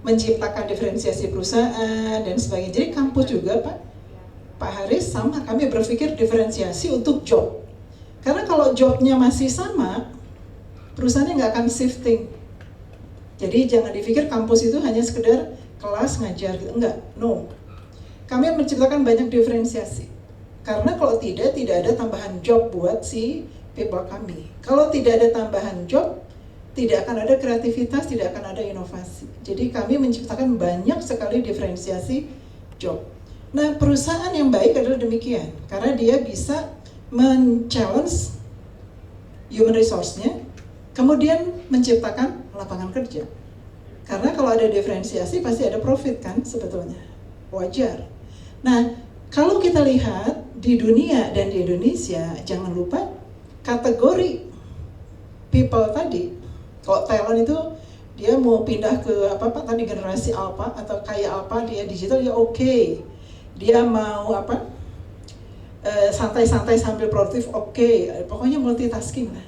menciptakan diferensiasi perusahaan dan sebagainya. Jadi kampus juga Pak Haris sama kami berpikir diferensiasi untuk job. Karena kalau jobnya masih sama, perusahaannya nggak akan shifting. Jadi jangan dipikir kampus itu hanya sekedar kelas ngajar gitu, enggak, no. Kami menciptakan banyak diferensiasi. Karena kalau tidak ada tambahan job buat si people kami. Kalau tidak ada tambahan job, tidak akan ada kreativitas, tidak akan ada inovasi. Jadi kami menciptakan banyak sekali diferensiasi job. Nah, perusahaan yang baik adalah demikian, karena dia bisa men-challenge human resource-nya, kemudian menciptakan lapangan kerja. Karena kalau ada diferensiasi pasti ada profit kan sebetulnya, wajar. Nah, kalau kita lihat di dunia dan di Indonesia, jangan lupa kategori people tadi. Kalau talent itu dia mau pindah ke apa Pak tadi generasi alpha atau kayak apa, dia digital ya oke. Dia mau apa santai-santai sambil produktif oke. Pokoknya multitasking lah.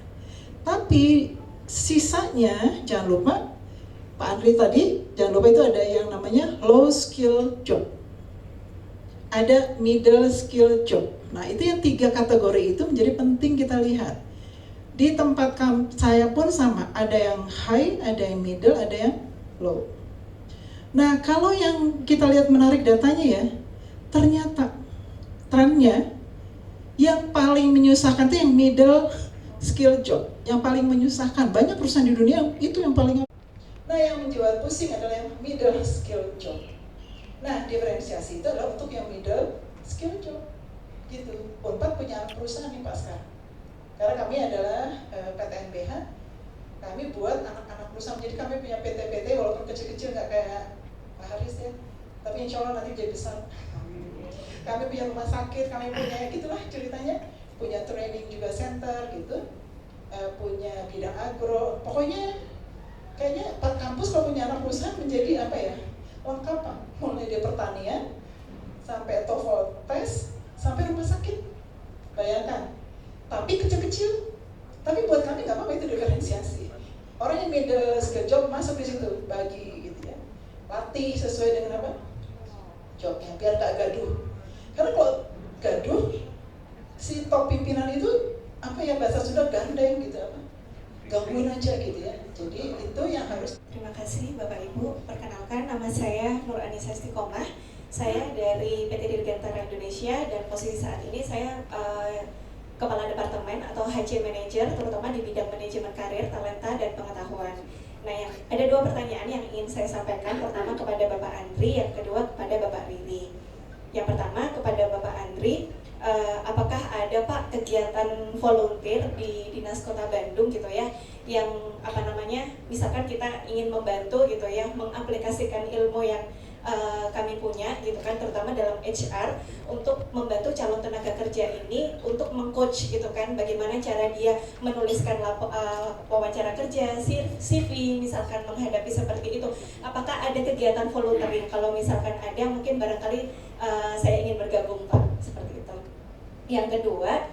Tapi sisanya jangan lupa Pak Andri tadi, jangan lupa itu ada yang namanya low skill job. Ada middle skill job. Nah, itu yang 3 kategori itu menjadi penting kita lihat. Di tempat saya pun sama, ada yang high, ada yang middle, ada yang low. Nah, kalau yang kita lihat menarik datanya ya, ternyata trennya yang paling menyusahkan itu yang middle skill job, yang paling menyusahkan. Banyak perusahaan di dunia itu yang paling. Nah, yang menjual pusing adalah yang middle skill job. Nah, diferensiasi itu adalah untuk yang middle skill job. Gitu. Unpad punya perusahaan nih Pak sekarang. Karena kami adalah PTNBH, kami buat anak-anak perusahaan. Jadi kami punya PT-PT walaupun kecil-kecil nggak kayak Pak Haris ya, tapi insya Allah nanti jadi besar. Kami punya rumah sakit, kami punya gitulah ceritanya, punya training juga center gitu, punya bidang agro. Pokoknya kayaknya Pak kampus kalau punya anak perusahaan menjadi apa ya, lengkap Pak. Mulai dari pertanian sampai TOEFL test sampai rumah sakit. Bayangkan. Tapi kecil-kecil, tapi buat kami nggak apa-apa, itu diferensiasi. Orang yang middle skill job masuk di situ, bagi gitu ya, latih sesuai dengan apa jobnya, biar nggak gaduh. Karena kalau gaduh, si top pimpinan itu apa ya bahasa Sunda gandeng gitu apa, gangguin aja gitu ya. Jadi itu yang harus. Terima kasih Bapak Ibu. Perkenalkan, nama saya Nur Anissa Istiqomah. Saya dari PT Dirgantara Indonesia dan posisi saat ini saya Kepala Departemen atau HC Manager, terutama di bidang manajemen karir, talenta, dan pengetahuan. Nah, ada 2 pertanyaan yang ingin saya sampaikan. Pertama kepada Bapak Andri, yang kedua kepada Bapak Riri. Yang pertama kepada Bapak Andri, apakah ada Pak kegiatan volunteer di Dinas Kota Bandung gitu ya, yang apa namanya, misalkan kita ingin membantu gitu ya, mengaplikasikan ilmu yang kami punya gitu kan, terutama dalam HR, untuk membantu calon tenaga kerja ini untuk meng-coach gitu kan, bagaimana cara dia menuliskan wawancara kerja, CV, misalkan menghadapi seperti itu. Apakah ada kegiatan volunteering? Kalau misalkan ada, mungkin barangkali saya ingin bergabung Pak, seperti itu. Yang kedua,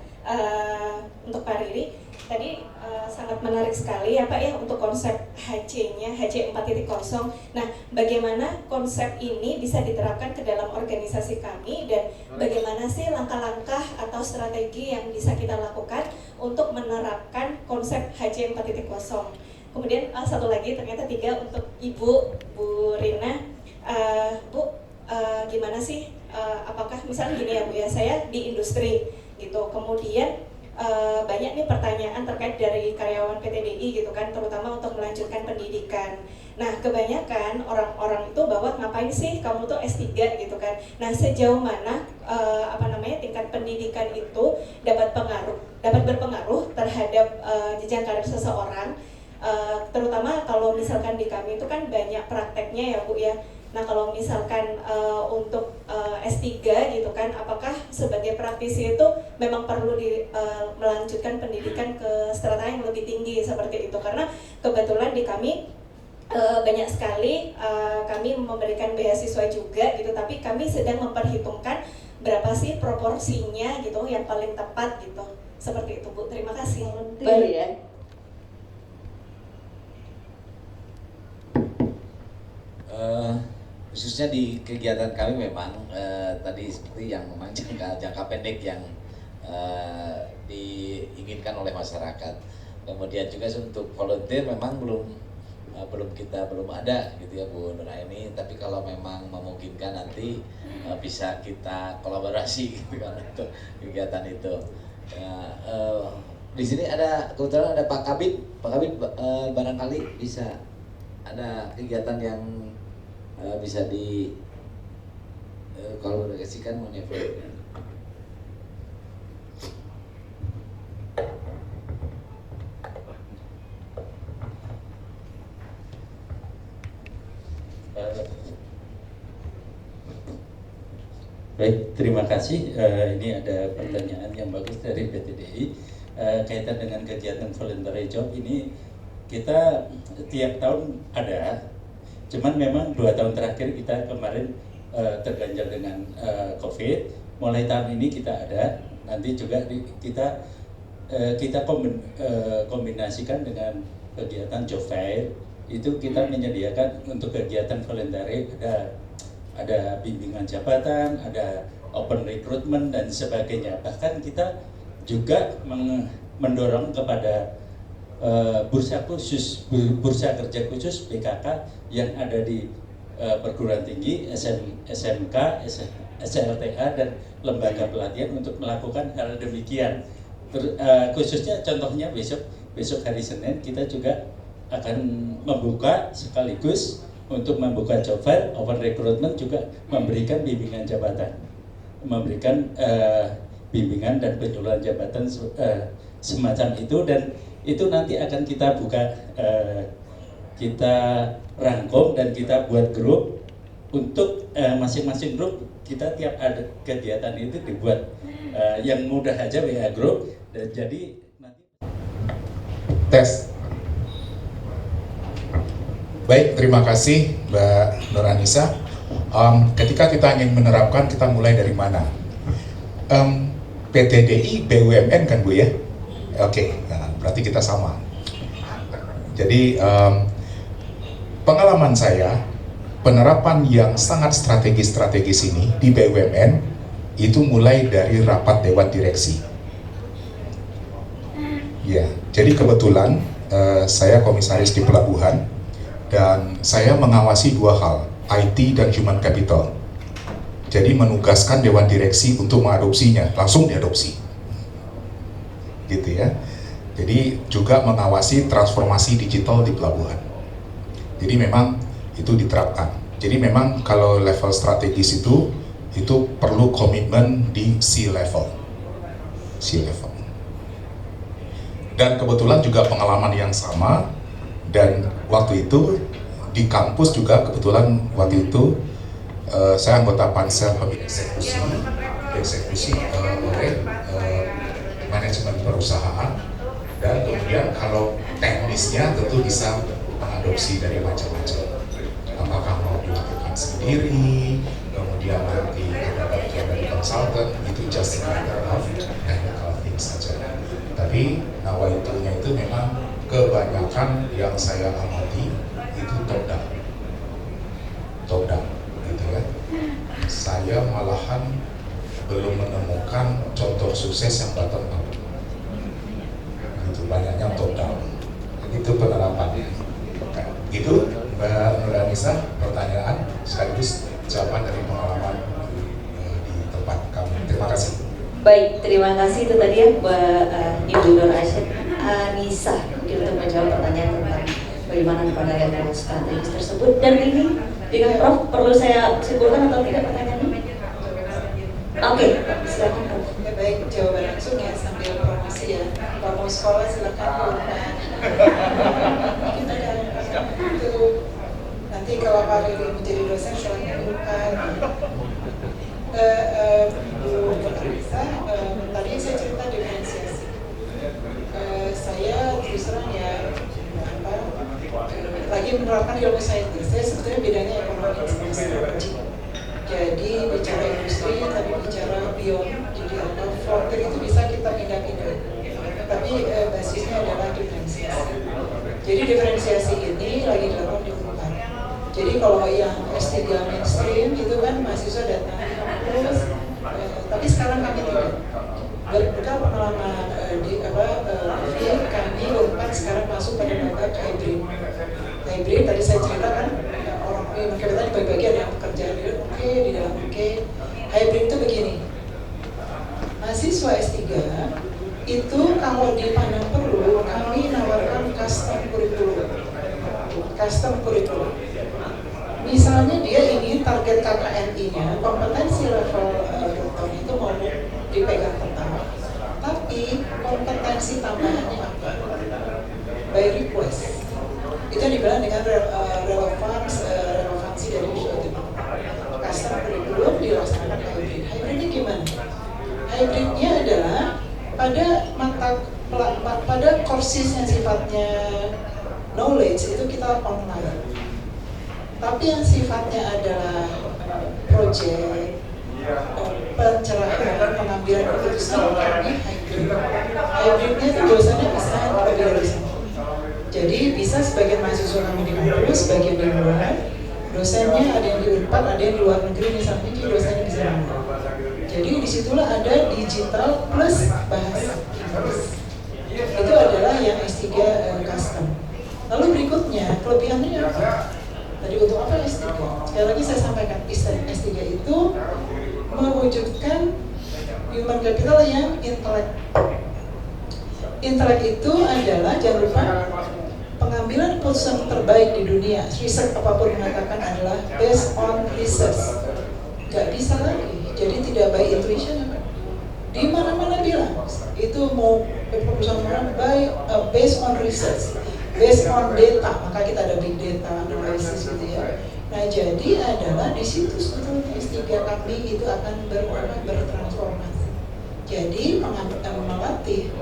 untuk Pak Riri, tadi sangat menarik sekali ya Pak ya untuk konsep HC-nya, HC 4.0. Nah, bagaimana konsep ini bisa diterapkan ke dalam organisasi kami, dan bagaimana sih langkah-langkah atau strategi yang bisa kita lakukan untuk menerapkan konsep HC 4.0. Kemudian satu lagi, ternyata 3 untuk Ibu, Bu Rina. Bu, gimana sih, apakah misalnya gini ya Bu ya, saya di industri gitu, kemudian banyak nih pertanyaan terkait dari karyawan PTDI gitu kan, terutama untuk melanjutkan pendidikan. Nah, kebanyakan orang-orang itu bahwa ngapain sih kamu tuh S3 gitu kan. Nah, sejauh mana tingkat pendidikan itu dapat berpengaruh terhadap jenjang karir seseorang, terutama kalau misalkan di kami itu kan banyak prakteknya ya Bu ya. Nah, kalau misalkan untuk S3 gitu kan, apakah sebagai praktisi itu memang perlu melanjutkan pendidikan ke strata yang lebih tinggi seperti itu? Karena kebetulan di kami banyak sekali kami memberikan beasiswa juga gitu, tapi kami sedang memperhitungkan berapa sih proporsinya gitu yang paling tepat gitu. Seperti itu Bu, terima kasih. Baru ya. Khususnya di kegiatan kami memang tadi seperti yang memang jangka pendek yang diinginkan oleh masyarakat. Kemudian juga untuk volunteer memang belum ada gitu ya Bu Nuraini, tapi kalau memang memungkinkan nanti bisa kita kolaborasi gitu kan untuk kegiatan itu. Di sini ada kebetulan ada Pak Kabid. Pak Kabid barangkali bisa ada kegiatan yang bisa di kolaborasikan mengenai Baik, terima kasih. Ini ada pertanyaan yang bagus dari PTDI kaitan dengan kegiatan voluntary job ini. Kita tiap tahun ada, cuman memang 2 tahun terakhir kita kemarin terganjal dengan COVID. Mulai tahun ini kita ada, nanti juga kita kombinasikan dengan kegiatan job fair. Itu kita menyediakan untuk kegiatan voluntary ada bimbingan jabatan, ada open recruitment dan sebagainya. Bahkan kita juga mendorong kepada bursa kerja khusus BKK yang ada di perguruan tinggi, SMK, SLTA dan lembaga pelatihan untuk melakukan hal demikian. Khususnya contohnya besok hari Senin kita juga akan membuka sekaligus untuk membuka job fair, open recruitment, juga memberikan bimbingan jabatan, memberikan bimbingan dan penyuluhan jabatan semacam itu, dan itu nanti akan kita buka, kita rangkum dan kita buat grup untuk masing-masing grup. Kita tiap ada kegiatan itu dibuat yang mudah aja WA group, dan jadi nanti Tes. Baik, terima kasih Mbak Nur Anissa. Ketika kita ingin menerapkan, kita mulai dari mana? PTDI BUMN kan Bu ya? Oke, nah, berarti kita sama. Jadi pengalaman saya, penerapan yang sangat strategis ini di BUMN itu mulai dari rapat Dewan Direksi. Ya, jadi kebetulan saya komisaris di pelabuhan dan saya mengawasi 2 hal, IT dan Human Capital. Jadi menugaskan Dewan Direksi untuk mengadopsinya, langsung diadopsi. Gitu ya. Jadi juga mengawasi transformasi digital di pelabuhan. Jadi memang itu diterapkan. Jadi memang kalau level strategis itu perlu komitmen di C-level. C-level. Dan kebetulan juga pengalaman yang sama, dan waktu itu di kampus juga kebetulan waktu itu saya anggota pansel eksekusi oleh manajemen perusahaan, dan kemudian kalau teknisnya tentu bisa mengadopsi dari macam-macam, apakah mau dilakukan sendiri, kemudian nanti ada bagian dari konsultan, itu just a matter of technical things saja. Tapi nawaitunya itu memang kebanyakan yang saya amati itu top down gitu ya. Saya malahan belum menemukan contoh sukses yang bottom up. Itu banyaknya top down. Itu penerapannya. Itu Mbak Nur Anissa, pertanyaan sekaligus jawaban dari pengalaman di tempat kami. Terima kasih. Baik, terima kasih. Itu tadi ya Mbak Ibu Nur Anissa mungkin untuk menjawab pertanyaan tentang bagaimana pada level strategis tersebut. Dan ini dengan Prof perlu saya simpulkan atau tidak pertanyaannya? Oke, silakan Prof. Ya, baik, jawaban langsung ya sambil promosi ya. Kalau mau sekolah silakan bukan. Kita itu nanti kalau Pak Riri menjadi dosen silakan bukan. Bu Anissa, tadi saya cerita diferensiasi. Saya terus terang ya lagi menerapkan ilmu saintis. Saya sebetulnya bidangnya ekonomi dan strategi. Jadi bicara industri, tapi bicara beyond. Jadi apa frontier itu bisa kita pindah-pindah. Tapi basisnya adalah diferensiasi. Jadi diferensiasi ini lagi dilakukan di Unpad. Jadi kalau yang S3 mainstream itu kan mahasiswa datang terus, tapi sekarang kami tidak. Berkat pengalaman di kami Unpad sekarang masuk pada babak hybrid. Hybrid tadi saya ceritakan orang kita dibagi-bagi, ada yang pekerjaan di dalam hybrid itu begini. Mahasiswa S3 itu kalau dipandang perlu, kami nawarkan custom curriculum. Misalnya dia ingin target KKNI-nya, kompetensi level dokter itu mau dipegang pertama, tapi kompetensi tambahannya apa? By request. Itu dibilang dengan relevansi dari suatu custom curriculum dilaksanakan hybrid. Hybridnya gimana? Hybridnya adalah pada courses yang sifatnya knowledge itu kita online. Tapi yang sifatnya adalah project, pencerahan, pengambilan keputusan, kami hybrid. Hybridnya itu dosennya bisa lebih dari sana. Jadi bisa sebagian mahasiswa kami di kampus, sebagian di luar. Dosennya ada yang di Unpad, ada yang di luar negeri misalnya, jadi dosennya bisa luar. Jadi disitulah ada digital plus bahasa Inggris. Itu adalah yang S3 custom. Lalu berikutnya, kelebihannya apa? Tadi untuk apa S3? Sekali lagi saya sampaikan, S3 itu mewujudkan human capital yang intelek. Intelek itu adalah, jangan lupa, pengambilan keputusan terbaik di dunia. Riset apapun mengatakan adalah based on research. Gak bisa lagi. Jadi tidak by intuition, di mana-mana bilang itu mau keputusan orang based on research, based on data, maka kita ada big data analysis gitu ya. Nah jadi adalah di situ sebetulnya S3 kami itu akan bertransformasi. Jadi melatih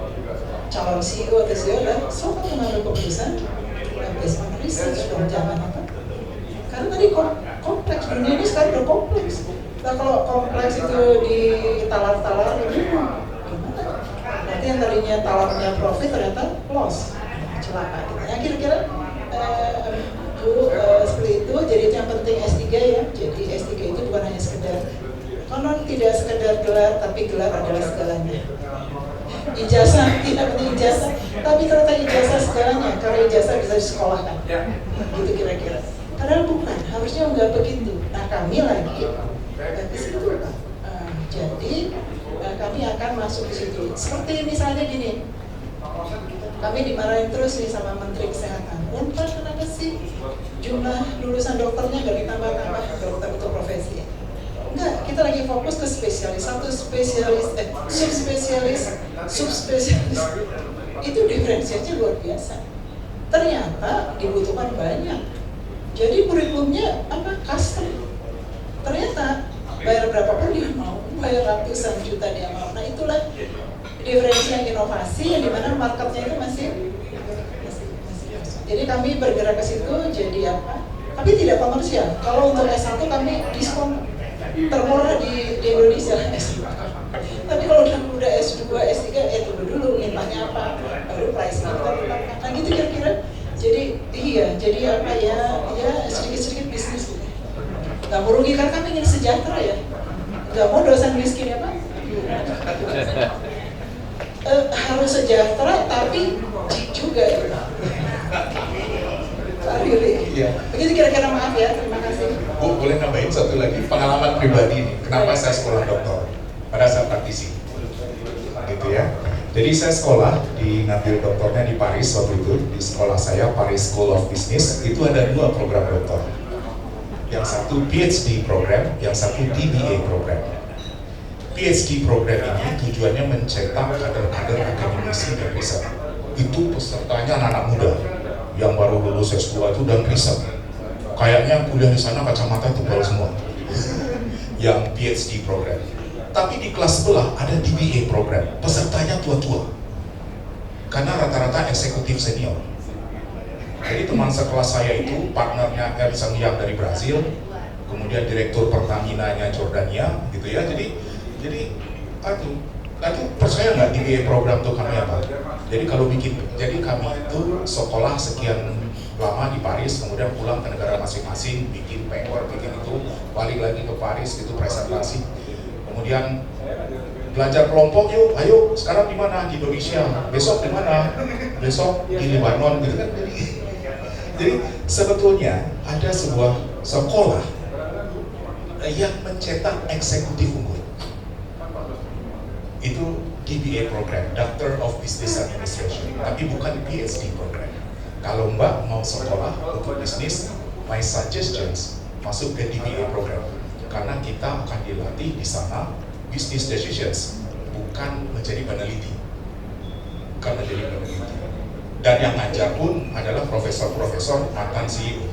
calon CEO atau CEO adalah sobat mengambil keputusan based on research, jangan apa? Karena tadi kompleks, dunia ini sekarang udah kompleks. Nah kalau kompleks itu ditalar-talar, gimana? Nanti yang tadinya talarnya profit ternyata loss, celaka. Ya kira-kira seperti itu. Jadi itu yang penting S3 ya. Jadi S3 itu bukan hanya sekedar konon, tidak sekedar gelar, tapi gelar adalah segalanya. Ijazah tidak penting ijazah, tapi ternyata ijazah segalanya. Karena ijazah bisa disekolahkan. Gitu kira-kira. Padahal bukan, harusnya nggak begitu. Nah kami lagi ke situ. Jadi kami akan masuk ke situ. Seperti misalnya gini, kami dimarahin terus nih sama Menteri Kesehatan. Unpad kenapa sih jumlah lulusan dokternya nggak ditambah-tambah, dokter untuk profesi? Enggak, kita lagi fokus ke spesialis. Satu spesialis, subspesialis. Itu diferensiasinya luar biasa. Ternyata dibutuhkan banyak. Jadi kurikulumnya apa? Custom. Ternyata bayar berapapun dia mau, bayar ratusan juta dia mau. Nah itulah diferensi yang inovasi yang dimana marketnya itu masih. Jadi kami bergerak ke situ jadi apa? Tapi tidak komersial. Kalau untuk S1 kami diskon termurah di Indonesia S2. Tapi kalau udah S2, S3, tunggu dulu mintanya apa, baru pricing kita tetapkan. Nah gitu kira-kira. Jadi iya, jadi apa ya sedikit-sedikit bisnis gitu. Gak mau rugi karena kami ingin sejahtera ya. Gak mau dosen miskin ya Pak. Harus sejahtera tapi juga ya. Iya. Begitu kira-kira, maaf ya, terima kasih. Bu, boleh nambahin satu lagi pengalaman pribadi nih. Kenapa saya sekolah dokter pada saat praktisi? Gitu ya. Jadi saya sekolah ngambil doktornya di Paris waktu itu. Di sekolah saya, Paris School of Business, itu ada 2 program dokter. Yang satu PhD program, yang satu DBA program. PhD program ini tujuannya mencetak kader-kader akademisi dan riset. Itu pesertanya anak-anak muda yang baru lulus S2 itu dan riset. Kayaknya kuliah di sana kacamata tebal semua. Yang PhD program. Tapi di kelas sebelah ada DBA program, pesertanya tua-tua. Karena rata-rata eksekutif senior. Jadi teman sekelas saya itu partnernya Ernst & Young dari Brazil, kemudian direktur Pertamina-nya Jordania, gitu ya. Jadi percaya nggak DBA program tuh kami apa? Jadi jadi kami itu sekolah sekian lama di Paris, kemudian pulang ke negara masing-masing, bikin paper, bikin itu, balik lagi ke Paris, gitu presentasi. Kemudian belajar kelompok, yuk, ayo sekarang di mana? Di Indonesia. Besok di mana? Besok di Lebanon, gitu kan. Jadi sebetulnya ada sebuah sekolah yang mencetak eksekutif unggul. Itu DBA program, Doctor of Business Administration, tapi bukan PhD program. Kalau Mbak mau sekolah untuk bisnis, my suggestions masuk ke DBA program, karena kita akan dilatih di sana business decisions, bukan menjadi peneliti. Dan yang ngajar pun adalah profesor-profesor mantan CEO.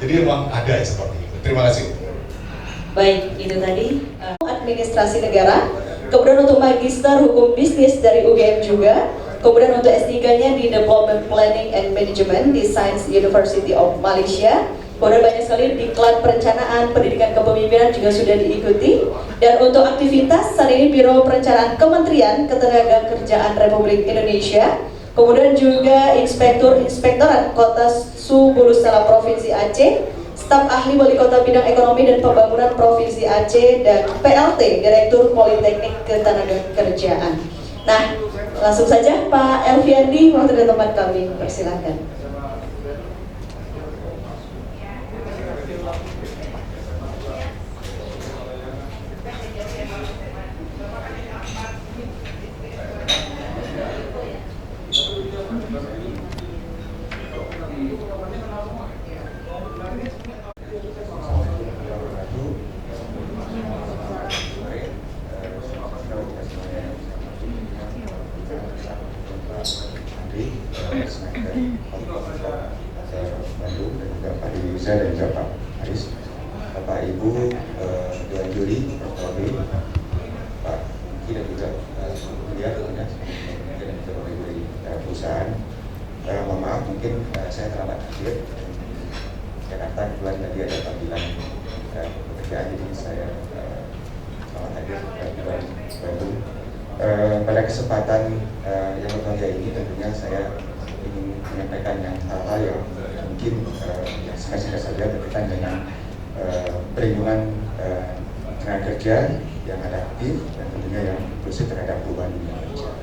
Jadi memang ada yang seperti itu. Terima kasih. Baik, itu tadi administrasi negara. Kemudian untuk magister hukum bisnis dari UGM juga. Kemudian untuk S3-nya di Development Planning and Management di Science University of Malaysia. Kemudian banyak sekali diklat perencanaan, pendidikan kepemimpinan juga sudah diikuti. Dan untuk aktivitas, saat ini Biro Perencanaan Kementerian Ketenagakerjaan Republik Indonesia, kemudian juga Inspektorat Kota Subulu Salam Provinsi Aceh, staf ahli Wali Kota Bidang Ekonomi dan Pembangunan Provinsi Aceh, dan PLT, Direktur Politeknik Ketenagakerjaan. Nah, langsung saja Pak Elviandi, waktu dan tempat kami, persilakan. Bandung dan juga Pak Yusa dan juga Pak Haris, Bapak Ibu Dewan Juri, Prof. Pak Ki dan juga Budia dan juga Bapak Ibu dari perusahaan. Mohon maaf mungkin saya terlambat hadir. Jakarta kebetulan tadi ada panggilan pekerjaan, jadi saya selamat hadir di Bandung. Pada kesempatan yang berbahagia ini tentunya saya ingin menyampaikan hal-hal yang mungkin yang singkat-singkat saja berkaitan dengan perlindungan tenaga kerja yang adaptif dan tentunya yang inklusif terhadap perubahan dunia kerja.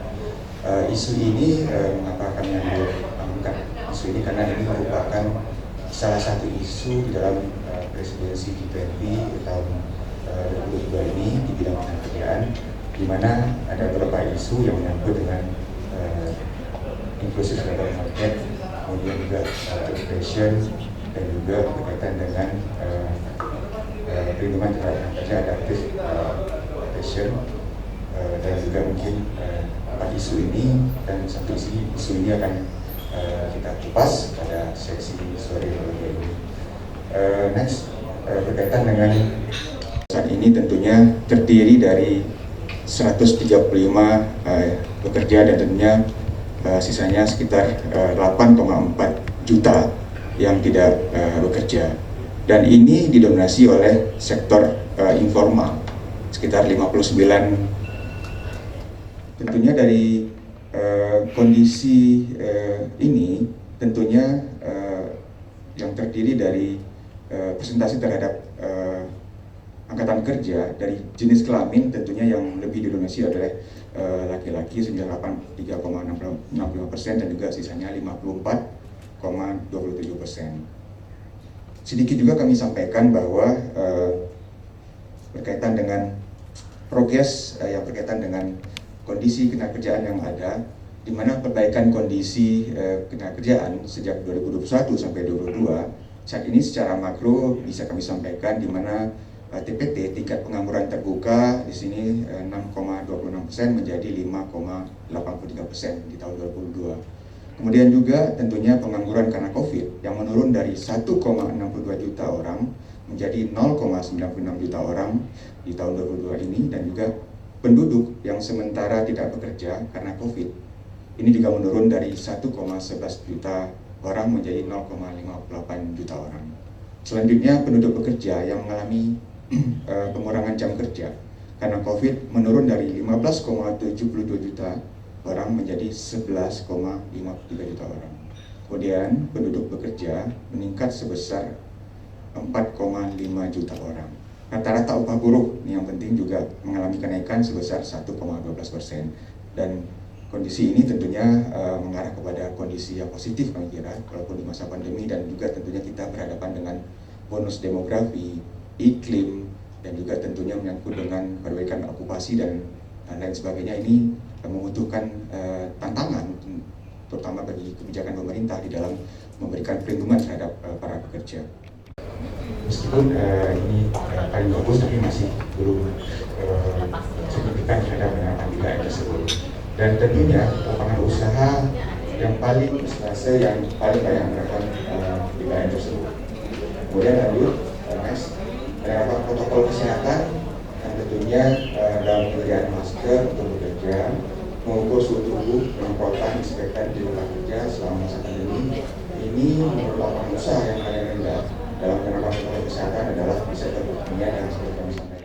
Isu ini mengapa kami angkat isu ini, karena ini merupakan salah satu isu di dalam presidensi G20 tahun 2022 ini di bidang tenaga kerjaan, di mana ada beberapa isu yang menyangkut dengan inklusif labor market, kemudian juga education, dan juga berkaitan dengan perlindungan terhadap kerja adaptif education, dan juga mungkin empat isu ini dan satu isu ini akan kita kupas pada sesi sore ini. Next, berkaitan dengan saat ini tentunya terdiri dari 135 pekerja dan tentunya sisanya sekitar 8,4 juta yang tidak bekerja, dan ini didominasi oleh sektor informal sekitar 59. Tentunya dari kondisi ini tentunya yang terdiri dari presentasi terhadap angkatan kerja dari jenis kelamin tentunya yang lebih didominasi adalah laki-laki 93,65% dan juga sisanya 54,27%. Sedikit juga kami sampaikan bahwa berkaitan dengan progres yang berkaitan dengan kondisi ketenagakerjaan yang ada, di mana perbaikan kondisi ketenagakerjaan sejak 2021 sampai 2022 saat ini secara makro bisa kami sampaikan, di mana TPT tingkat pengangguran terbuka di sini 6,26% menjadi 5,83% di tahun 2022. Kemudian juga tentunya pengangguran karena COVID yang menurun dari 1,62 juta orang menjadi 0,96 juta orang di tahun 2022 ini, dan juga penduduk yang sementara tidak bekerja karena COVID ini juga menurun dari 1,11 juta orang menjadi 0,58 juta orang. Selanjutnya penduduk bekerja yang mengalami pengurangan jam kerja karena COVID menurun dari 15,72 juta orang menjadi 11,53 juta orang. Kemudian penduduk bekerja meningkat sebesar 4,5 juta orang. Rata-rata upah buruh ini yang penting juga mengalami kenaikan sebesar 1,12%, dan kondisi ini tentunya mengarah kepada kondisi yang positif kami kira walaupun di masa pandemi, dan juga tentunya kita berhadapan dengan bonus demografi, iklim, dan juga tentunya menyangkut dengan perbaikan okupasi dan dan lain sebagainya. Ini membutuhkan tantangan terutama bagi kebijakan pemerintah di dalam memberikan perlindungan terhadap para pekerja. Meskipun ini paling bagus, tapi masih belum signifikan terhadap penerapan 3M tersebut. Dan tentunya lapangan usaha yang paling persentase yang paling banyak menerapkan 3M tersebut. Kemudian lanjut, next, penerapan protokol kesehatan dan tentunya dalam penyediaan masker untuk bekerja, mengukur suhu tubuh, penyemprotan disinfektan di tempat kerja selama masa pandemi. Ini menurut lapangan usaha yang paling rendah dalam penerapan protokol kesehatan adalah di sektor pertanian yang seperti kami sampaikan.